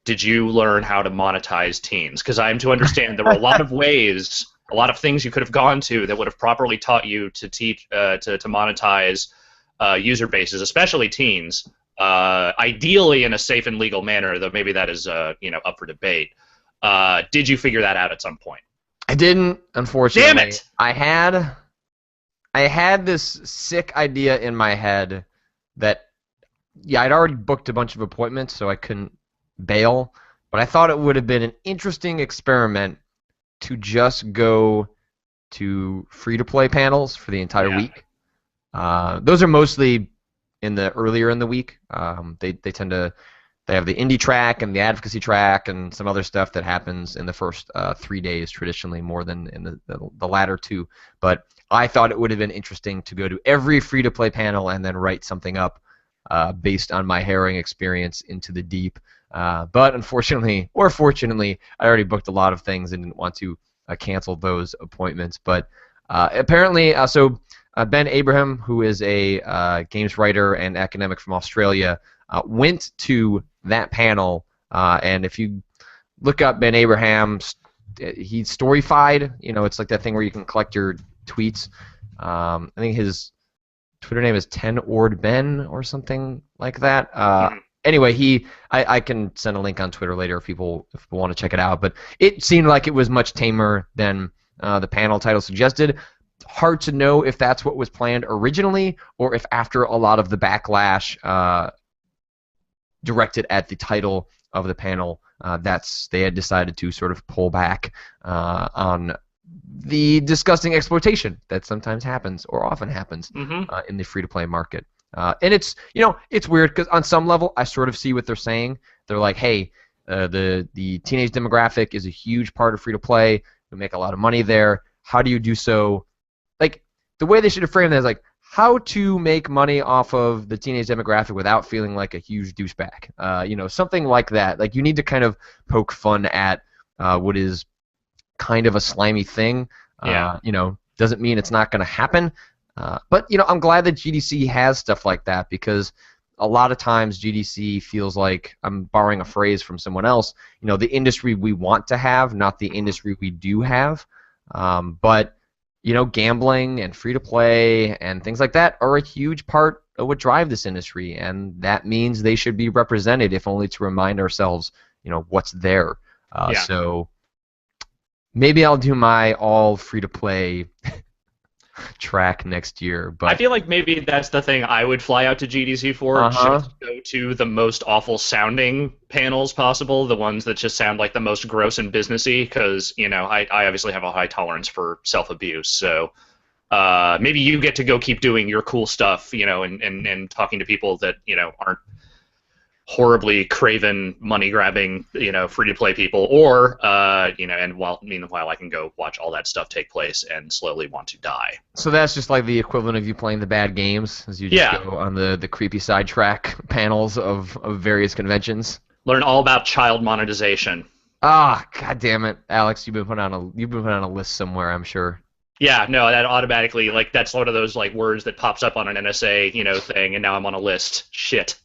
Speaker 2: did you learn how to monetize teens? Because I am to understand there were a lot of ways, a lot of things you could have gone to that would have properly taught you to teach to monetize user bases, especially teens. Ideally in a safe and legal manner, though maybe that is up for debate. Did you figure that out at some point?
Speaker 1: I didn't, unfortunately.
Speaker 2: Damn it!
Speaker 1: I had this sick idea in my head that I'd already booked a bunch of appointments, so I couldn't bail. But I thought it would have been an interesting experiment to just go to free-to-play panels for the entire week. Those are mostly earlier in the week. They have the indie track and the advocacy track and some other stuff that happens in the first 3 days traditionally, more than in the latter two. But I thought it would have been interesting to go to every free-to-play panel and then write something up based on my harrowing experience into the deep. But unfortunately, or fortunately, I already booked a lot of things and didn't want to cancel those appointments. But apparently, Ben Abraham, who is a games writer and academic from Australia, went to that panel, and if you look up Ben Abraham, he's storyfied. It's like that thing where you can collect your tweets. I think his Twitter name is 10ordben or something like that. Anyway, I can send a link on Twitter later if people want to check it out. But it seemed like it was much tamer than the panel title suggested. Hard to know if that's what was planned originally, or if after a lot of the backlash directed at the title of the panel, they had decided to sort of pull back on the disgusting exploitation that sometimes happens or often happens in the free-to-play market. And it's weird because on some level I sort of see what they're saying. They're like, hey, the teenage demographic is a huge part of free-to-play. We make a lot of money there. How do you do so? Like, the way they should have framed that is like, how to make money off of the teenage demographic without feeling like a huge douchebag. Something like that. Like, you need to kind of poke fun at what is kind of a slimy thing. Doesn't mean it's not going to happen. But I'm glad that GDC has stuff like that, because a lot of times GDC feels like, I'm borrowing a phrase from someone else, the industry we want to have, not the industry we do have. But gambling and free-to-play and things like that are a huge part of what drive this industry, and that means they should be represented, if only to remind ourselves, what's there. So maybe I'll do my all free-to-play track next year. But
Speaker 2: I feel like maybe that's the thing I would fly out to GDC for. Just go to the most awful sounding panels possible, the ones that just sound like the most gross and businessy, because I obviously have a high tolerance for self-abuse. So maybe you get to go keep doing your cool stuff, and talking to people that aren't horribly craven, money-grabbing, free-to-play people, or meanwhile I can go watch all that stuff take place and slowly want to die.
Speaker 1: So that's just like the equivalent of you playing the bad games, as you just go on the creepy sidetrack panels of various conventions.
Speaker 2: Learn all about child monetization.
Speaker 1: Ah, god damn it, Alex! You've been put on a list somewhere, I'm sure.
Speaker 2: Yeah, no, that automatically, that's one of those words that pops up on an NSA thing, and now I'm on a list. Shit.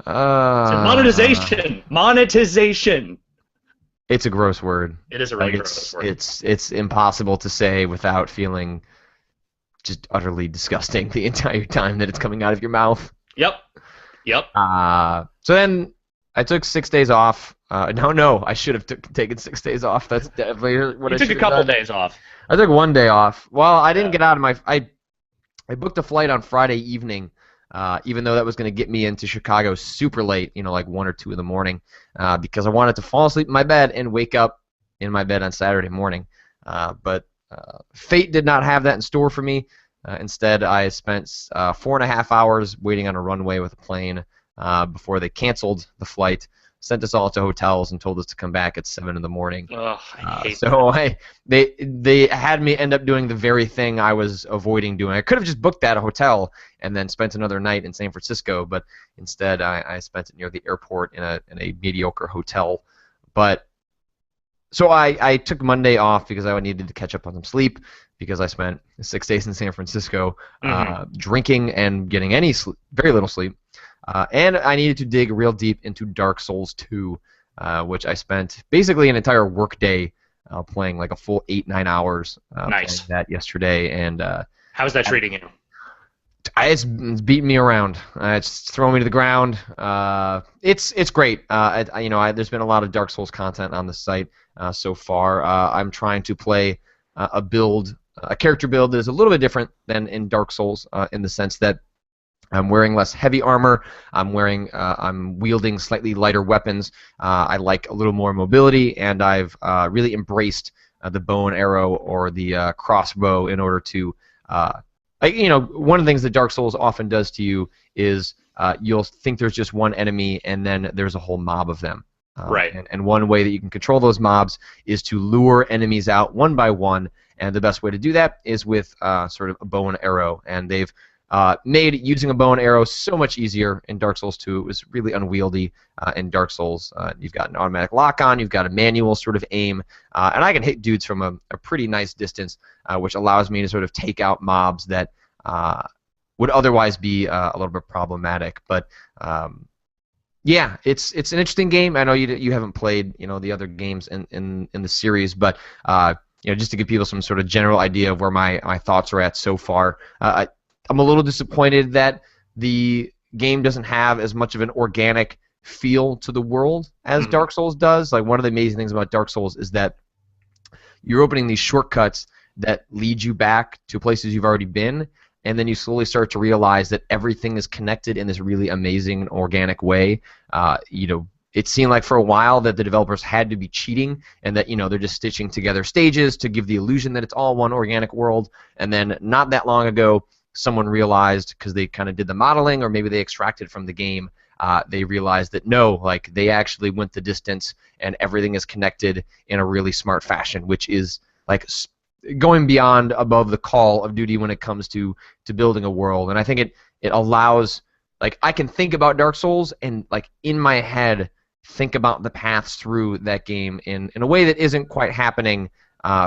Speaker 2: Monetization.
Speaker 1: It's a gross word.
Speaker 2: It is a really gross word.
Speaker 1: It's impossible to say without feeling just utterly disgusting the entire time that it's coming out of your mouth.
Speaker 2: Yep.
Speaker 1: So then I took 6 days off No, I should have taken 6 days off. That's definitely what
Speaker 2: You
Speaker 1: I
Speaker 2: took
Speaker 1: should
Speaker 2: a
Speaker 1: have
Speaker 2: couple
Speaker 1: done.
Speaker 2: days off.
Speaker 1: I took one day off. Well, I didn't
Speaker 2: Yeah.
Speaker 1: get out of my. I booked a flight on Friday evening, even though that was going to get me into Chicago super late, like 1 or 2 in the morning, because I wanted to fall asleep in my bed and wake up in my bed on Saturday morning. But fate did not have that in store for me. Instead, I spent 4.5 hours waiting on a runway with a plane before they canceled the flight, sent us all to hotels, and told us to come back at 7 in the morning.
Speaker 2: Ugh, I hate
Speaker 1: So
Speaker 2: that.
Speaker 1: they had me end up doing the very thing I was avoiding doing. I could have just booked that a hotel and then spent another night in San Francisco, but instead I spent it near the airport in a mediocre hotel. But so I took Monday off because I needed to catch up on some sleep because I spent 6 days in San Francisco
Speaker 2: Hmm.
Speaker 1: drinking and getting very little sleep. And I needed to dig real deep into Dark Souls 2, which I spent basically an entire workday playing, like a full 8-9 hours playing
Speaker 2: Nice.
Speaker 1: that yesterday, and
Speaker 2: How's that treating you?
Speaker 1: it's beating me around. It's throwing me to the ground. It's great. There's been a lot of Dark Souls content on the site so far. I'm trying to play a character build that is a little bit different than in Dark Souls, in the sense that I'm wearing less heavy armor. I'm wielding slightly lighter weapons. I like a little more mobility, and I've really embraced the bow and arrow or the crossbow in order to, one of the things that Dark Souls often does to you is you'll think there's just one enemy, and then there's a whole mob of them.
Speaker 2: Right.
Speaker 1: And one way that you can control those mobs is to lure enemies out one by one, and the best way to do that is with sort of a bow and arrow. And they've made using a bow and arrow so much easier in Dark Souls 2. It was really unwieldy in Dark Souls. You've got an automatic lock-on, you've got a manual sort of aim, and I can hit dudes from a pretty nice distance, which allows me to sort of take out mobs that would otherwise be a little bit problematic. But yeah, it's an interesting game. I know you haven't played the other games in the series, but just to give people some sort of general idea of where my thoughts are at so far. I'm a little disappointed that the game doesn't have as much of an organic feel to the world as
Speaker 2: Mhm.
Speaker 1: Dark Souls does. Like, one of the amazing things about Dark Souls is that you're opening these shortcuts that lead you back to places you've already been, and then you slowly start to realize that everything is connected in this really amazing organic way. It seemed like for a while that the developers had to be cheating, and that they're just stitching together stages to give the illusion that it's all one organic world. And then not that long ago, someone realized, because they kind of did the modeling, or maybe they extracted from the game, they realized that no, like, they actually went the distance, and everything is connected in a really smart fashion, which is like going beyond above the Call of Duty when it comes to building a world. And I think it allows, like, I can think about Dark Souls and, like, in my head think about the paths through that game in a way that isn't quite happening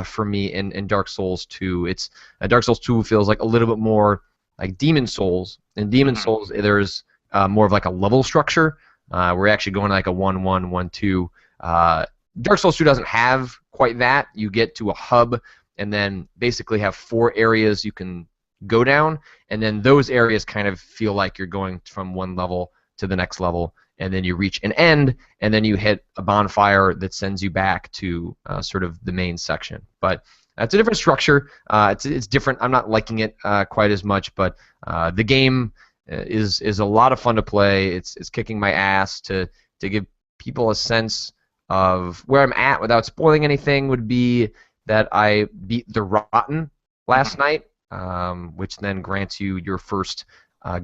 Speaker 1: for me in Dark Souls 2. It's Dark Souls 2 feels like a little bit more like Demon Souls. In Demon
Speaker 2: Mhm.
Speaker 1: Souls, there's more of like a level structure. We're actually going like a 1-1, 1-2. Dark Souls 2 doesn't have quite that. You get to a hub, and then basically have 4 areas you can go down, and then those areas kind of feel like you're going from one level to the next level, and then you reach an end, and then you hit a bonfire that sends you back to sort of the main section. But it's a different structure. It's different. I'm not liking it quite as much, but the game is a lot of fun to play. It's kicking my ass. To give people a sense of where I'm at without spoiling anything would be that I beat the Rotten last
Speaker 2: Mhm.
Speaker 1: night, which then grants you your first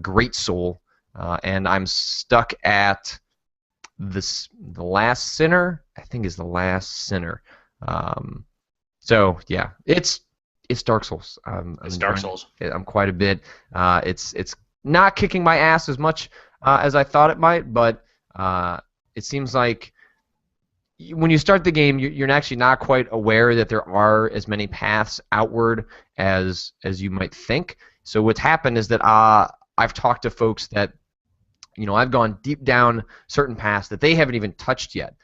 Speaker 1: Great Soul, and I'm stuck at the last sinner. I think is the last sinner. Um, so yeah, it's Dark Souls. I'm
Speaker 2: It's Dark
Speaker 1: enjoying
Speaker 2: Souls.
Speaker 1: it. I'm quite a bit. It's not kicking my ass as much as I thought it might, but it seems like when you start the game, you're actually not quite aware that there are as many paths outward as you might think. So what's happened is that I've talked to folks that I've gone deep down certain paths that they haven't even touched yet.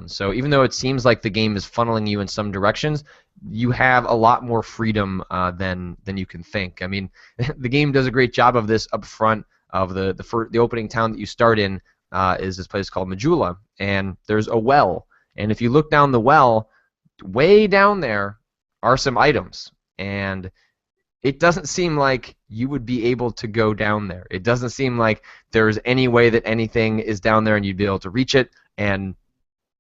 Speaker 1: So even though it seems like the game is funneling you in some directions, you have a lot more freedom than you can think. I mean, the game does a great job of this up front of the opening town that you start in. is this place called Majula, and there's a well. And if you look down the well, way down there are some items, and it doesn't seem like you would be able to go down there. It doesn't seem like there's any way that anything is down there and you'd be able to reach it, and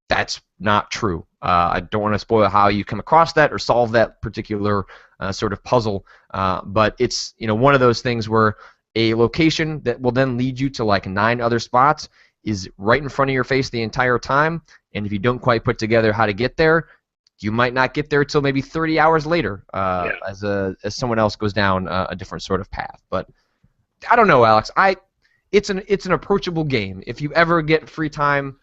Speaker 1: that's not true. I don't want to spoil how you come across that or solve that particular sort of puzzle, but it's one of those things where a location that will then lead you to like 9 other spots is right in front of your face the entire time, and if you don't quite put together how to get there, you might not get there until maybe 30 hours later, as someone else goes down a different sort of path. But I don't know, Alex. It's an approachable game. If you ever get free time,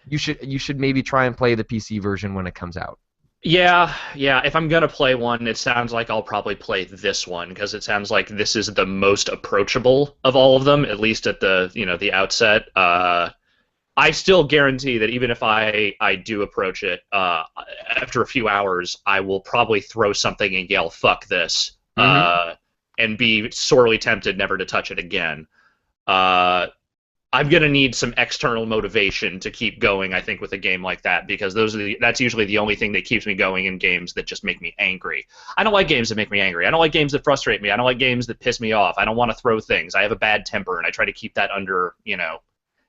Speaker 1: you should maybe try and play the PC version when it comes out.
Speaker 2: Yeah. If I'm gonna play one, it sounds like I'll probably play this one because it sounds like this is the most approachable of all of them, at least at the the outset. I still guarantee that even if I do approach it, after a few hours, I will probably throw something and yell, "Fuck this," and be sorely tempted never to touch it again. I'm going to need some external motivation to keep going, I think, with a game like that, because that's usually the only thing that keeps me going in games that just make me angry. I don't like games that make me angry. I don't like games that frustrate me. I don't like games that piss me off. I don't want to throw things. I have a bad temper, and I try to keep that under,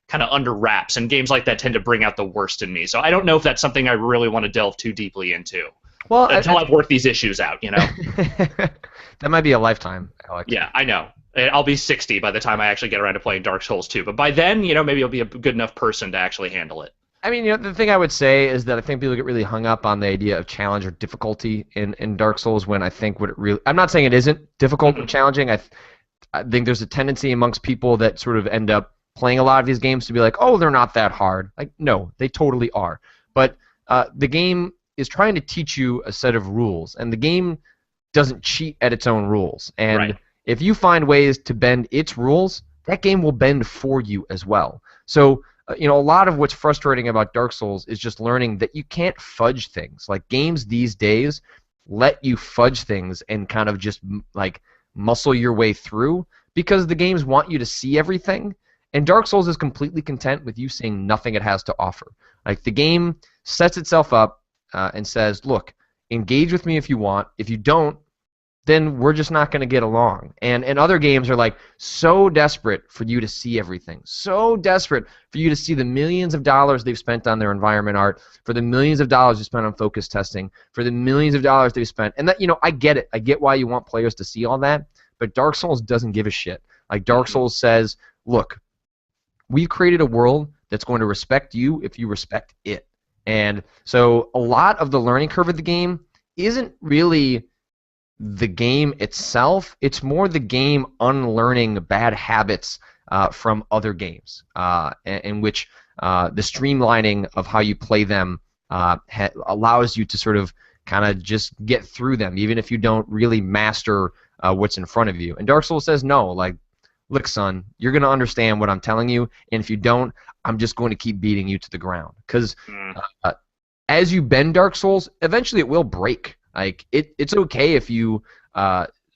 Speaker 2: kind of under wraps, and games like that tend to bring out the worst in me. So I don't know if that's something I really want to delve too deeply into. Well, until I've worked these issues out,
Speaker 1: That might be a lifetime, Alex.
Speaker 2: Yeah, I know. I'll be 60 by the time I actually get around to playing Dark Souls 2. But by then, maybe I'll be a good enough person to actually handle it.
Speaker 1: I mean, the thing I would say is that I think people get really hung up on the idea of challenge or difficulty in Dark Souls when I think what it really... I'm not saying it isn't difficult or challenging. I think there's a tendency amongst people that sort of end up playing a lot of these games to be like, oh, they're not that hard. Like, no, they totally are. But the game is trying to teach you a set of rules, and the game doesn't cheat at its own rules. And if you find ways to bend its rules, that game will bend for you as well. So, a lot of what's frustrating about Dark Souls is just learning that you can't fudge things. Like, games these days let you fudge things and kind of just, like, muscle your way through because the games want you to see everything. And Dark Souls is completely content with you seeing nothing it has to offer. Like, the game sets itself up and says, look, engage with me if you want. If you don't, then we're just not going to get along. And other games are like so desperate for you to see everything, so desperate for you to see the millions of dollars they've spent on their environment art, for the millions of dollars they spent on focus testing, for the millions of dollars they've spent. And that, I get it. I get why you want players to see all that, but Dark Souls doesn't give a shit. Like, Dark Souls says, look, we've created a world that's going to respect you if you respect it. And so a lot of the learning curve of the game isn't really the game itself. It's more the game unlearning bad habits from other games, in which the streamlining of how you play them allows you to sort of kind of just get through them, even if you don't really master what's in front of you. And Dark Souls says, no, like, look, son, you're going to understand what I'm telling you, and if you don't, I'm just going to keep beating you to the ground. Because as you bend Dark Souls, eventually it will break. Like, it's okay if you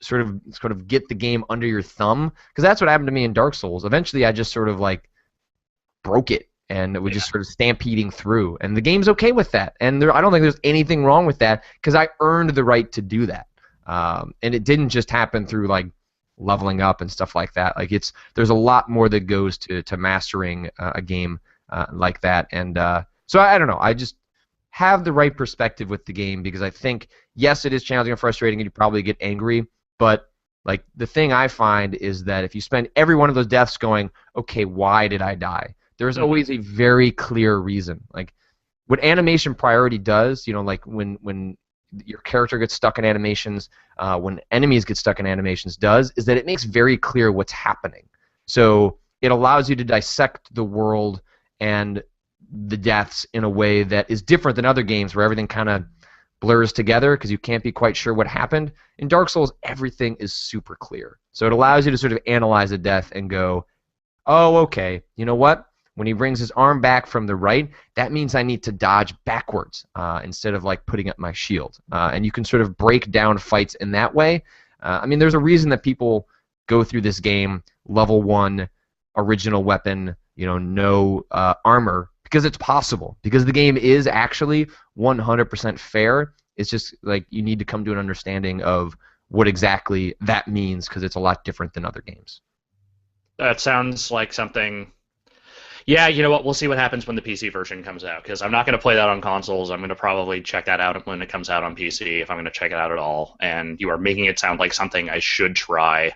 Speaker 1: sort of get the game under your thumb, because that's what happened to me in Dark Souls. Eventually, I just sort of like broke it, and it was just sort of stampeding through. And the game's okay with that, and I don't think there's anything wrong with that, because I earned the right to do that. And it didn't just happen through like leveling up and stuff like that. Like, there's a lot more that goes to mastering a game like that. And so I don't know. I just have the right perspective with the game, because I think, yes, it is challenging and frustrating, and you probably get angry, but like, the thing I find is that if you spend every one of those deaths going, okay, why did I die? There's always a very clear reason. Like, what animation priority does, like when your character gets stuck in animations, when enemies get stuck in animations is that it makes very clear what's happening. So it allows you to dissect the world and the deaths in a way that is different than other games where everything kind of blurs together because you can't be quite sure what happened. In Dark Souls, everything is super clear. So it allows you to sort of analyze a death and go, oh, okay, you know what? When he brings his arm back from the right, that means I need to dodge backwards instead of like putting up my shield. And you can sort of break down fights in that way. I mean, there's a reason that people go through this game, level 1, original weapon, no armor, because it's possible. Because the game is actually 100% fair. It's just like you need to come to an understanding of what exactly that means, because it's a lot different than other games.
Speaker 2: That sounds like something. Yeah, you know what? We'll see what happens when the PC version comes out, because I'm not going to play that on consoles. I'm going to probably check that out when it comes out on PC, if I'm going to check it out at all. And you are making it sound like something I should try.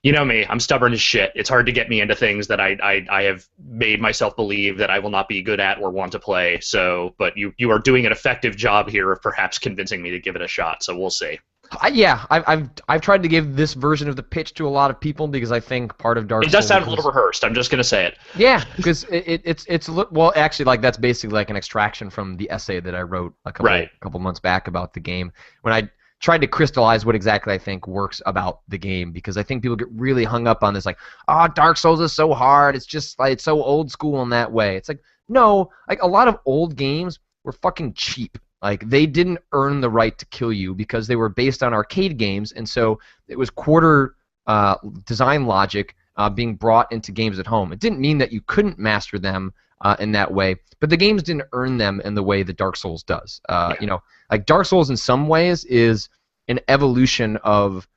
Speaker 2: You know me, I'm stubborn as shit. It's hard to get me into things that I have made myself believe that I will not be good at or want to play. So, but you are doing an effective job here of perhaps convincing me to give it a shot. So we'll see.
Speaker 1: I've tried to give this version of the pitch to a lot of people, because I think part of Dark
Speaker 2: It
Speaker 1: Souls
Speaker 2: does sound a little rehearsed. I'm just going to say it.
Speaker 1: Yeah, because it's well, actually, like, that's basically like an extraction from the essay that I wrote a couple months back about the game, when I tried to crystallize what exactly I think works about the game, because I think people get really hung up on this, like, oh, Dark Souls is so hard, it's just like, it's so old school in that way. It's like, no, like, a lot of old games were fucking cheap. Like, they didn't earn the right to kill you because they were based on arcade games, and so it was quarter design logic being brought into games at home. It didn't mean that you couldn't master them in that way, but the games didn't earn them in the way that Dark Souls does. Like, Dark Souls in some ways is an evolution of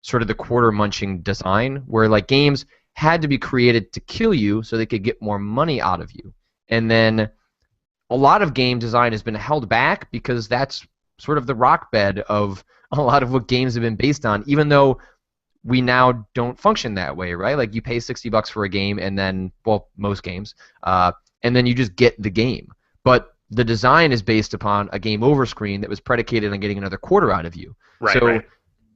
Speaker 1: sort of the quarter munching design, where, like, games had to be created to kill you so they could get more money out of you. And then a lot of game design has been held back because that's sort of the rock bed of a lot of what games have been based on, even though we now don't function that way, right? Like, you pay $60 for a game, and then, well, most games, and then you just get the game. But the design is based upon a game over screen that was predicated on getting another quarter out of you.
Speaker 2: Right.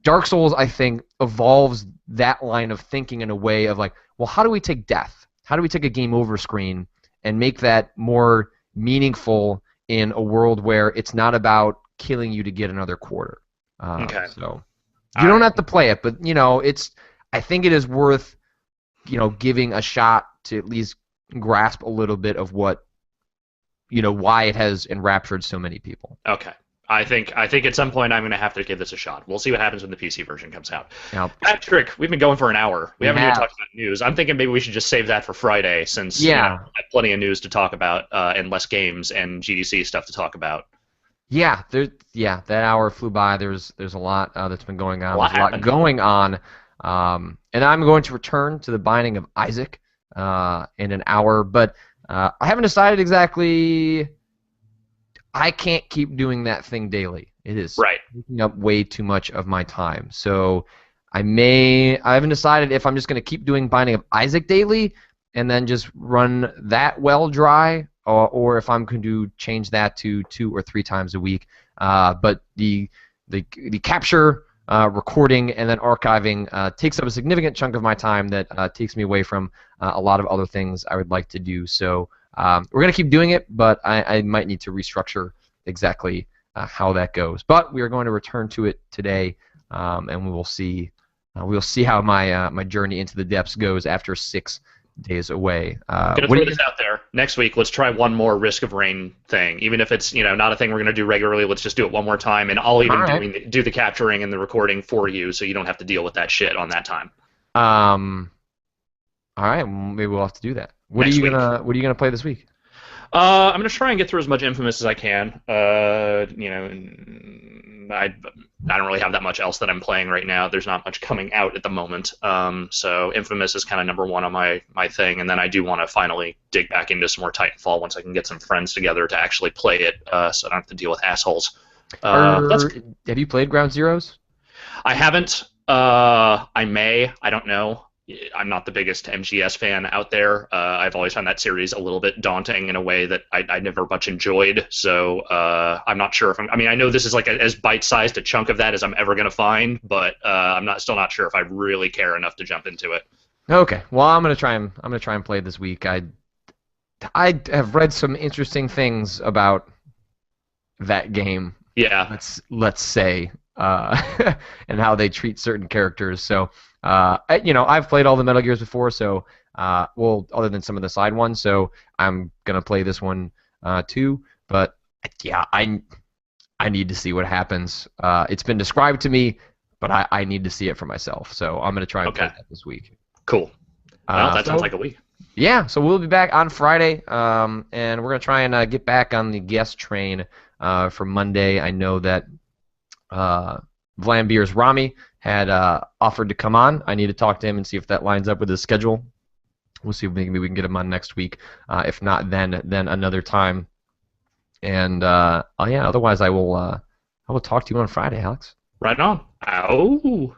Speaker 1: Dark Souls, I think, evolves that line of thinking in a way of, like, well, how do we take death? How do we take a game over screen and make that more meaningful in a world where it's not about killing you to get another quarter?
Speaker 2: Okay.
Speaker 1: So you don't have to play it, but I think it is worth giving a shot to at least grasp a little bit of what why it has enraptured so many people.
Speaker 2: Okay. I think at some point I'm going to have to give this a shot. We'll see what happens when the PC version comes out.
Speaker 1: Yep.
Speaker 2: Patrick, we've been going for an hour. We haven't even talked about news. I'm thinking maybe we should just save that for Friday, since I have plenty of news to talk about, and less games and GDC stuff to talk about.
Speaker 1: Yeah, that hour flew by. There's a lot that's been going on.
Speaker 2: There's
Speaker 1: a lot going on, and I'm going to return to the Binding of Isaac in an hour, but I haven't decided exactly. I can't keep doing that thing daily. It is taking up way too much of my time. So I haven't decided if I'm just going to keep doing Binding of Isaac daily and then just run that well dry, or if I'm going to change that to 2 or 3 times a week. But the capture, recording, and then archiving takes up a significant chunk of my time that takes me away from a lot of other things I would like to do. So we're going to keep doing it, but I might need to restructure exactly how that goes. But we are going to return to it today, and we will see. We'll see how my journey into the depths goes after 6 days away.
Speaker 2: I'm going to throw this out there. Next week, let's try one more Risk of Rain thing. Even if it's not a thing we're going to do regularly, let's just do it one more time, and I'll even do the capturing and the recording for you, so you don't have to deal with that shit on that time.
Speaker 1: All right, maybe we'll have to do that. What are you gonna play this week?
Speaker 2: I'm gonna try and get through as much Infamous as I can. I don't really have that much else that I'm playing right now. There's not much coming out at the moment. So Infamous is kind of number one on my thing, and then I do want to finally dig back into some more Titanfall once I can get some friends together to actually play it, so I don't have to deal with assholes.
Speaker 1: Have you played Ground Zeroes?
Speaker 2: I haven't. I may. I don't know. I'm not the biggest MGS fan out there. I've always found that series a little bit daunting in a way that I never much enjoyed. So I'm not sure if I know this is like as bite-sized a chunk of that as I'm ever going to find, but I'm still not sure if I really care enough to jump into it.
Speaker 1: Okay. Well, I'm gonna try and play it this week. I have read some interesting things about that game.
Speaker 2: Yeah.
Speaker 1: Let's say. And how they treat certain characters. So, I've played all the Metal Gears before, so, other than some of the side ones, so I'm gonna play this one too. But yeah, I need to see what happens. It's been described to me, but I need to see it for myself. So I'm gonna try and play that this week.
Speaker 2: Cool. Well, that sounds
Speaker 1: So
Speaker 2: like a week.
Speaker 1: yeah, so we'll be back on Friday, and we're gonna try and get back on the guest train for Monday. I know that Vlambeer's Rami had offered to come on. I need to talk to him and see if that lines up with his schedule. We'll see if maybe we can get him on next week. If not, then another time. And oh yeah, otherwise I will talk to you on Friday, Alex.
Speaker 2: Right on. Ow.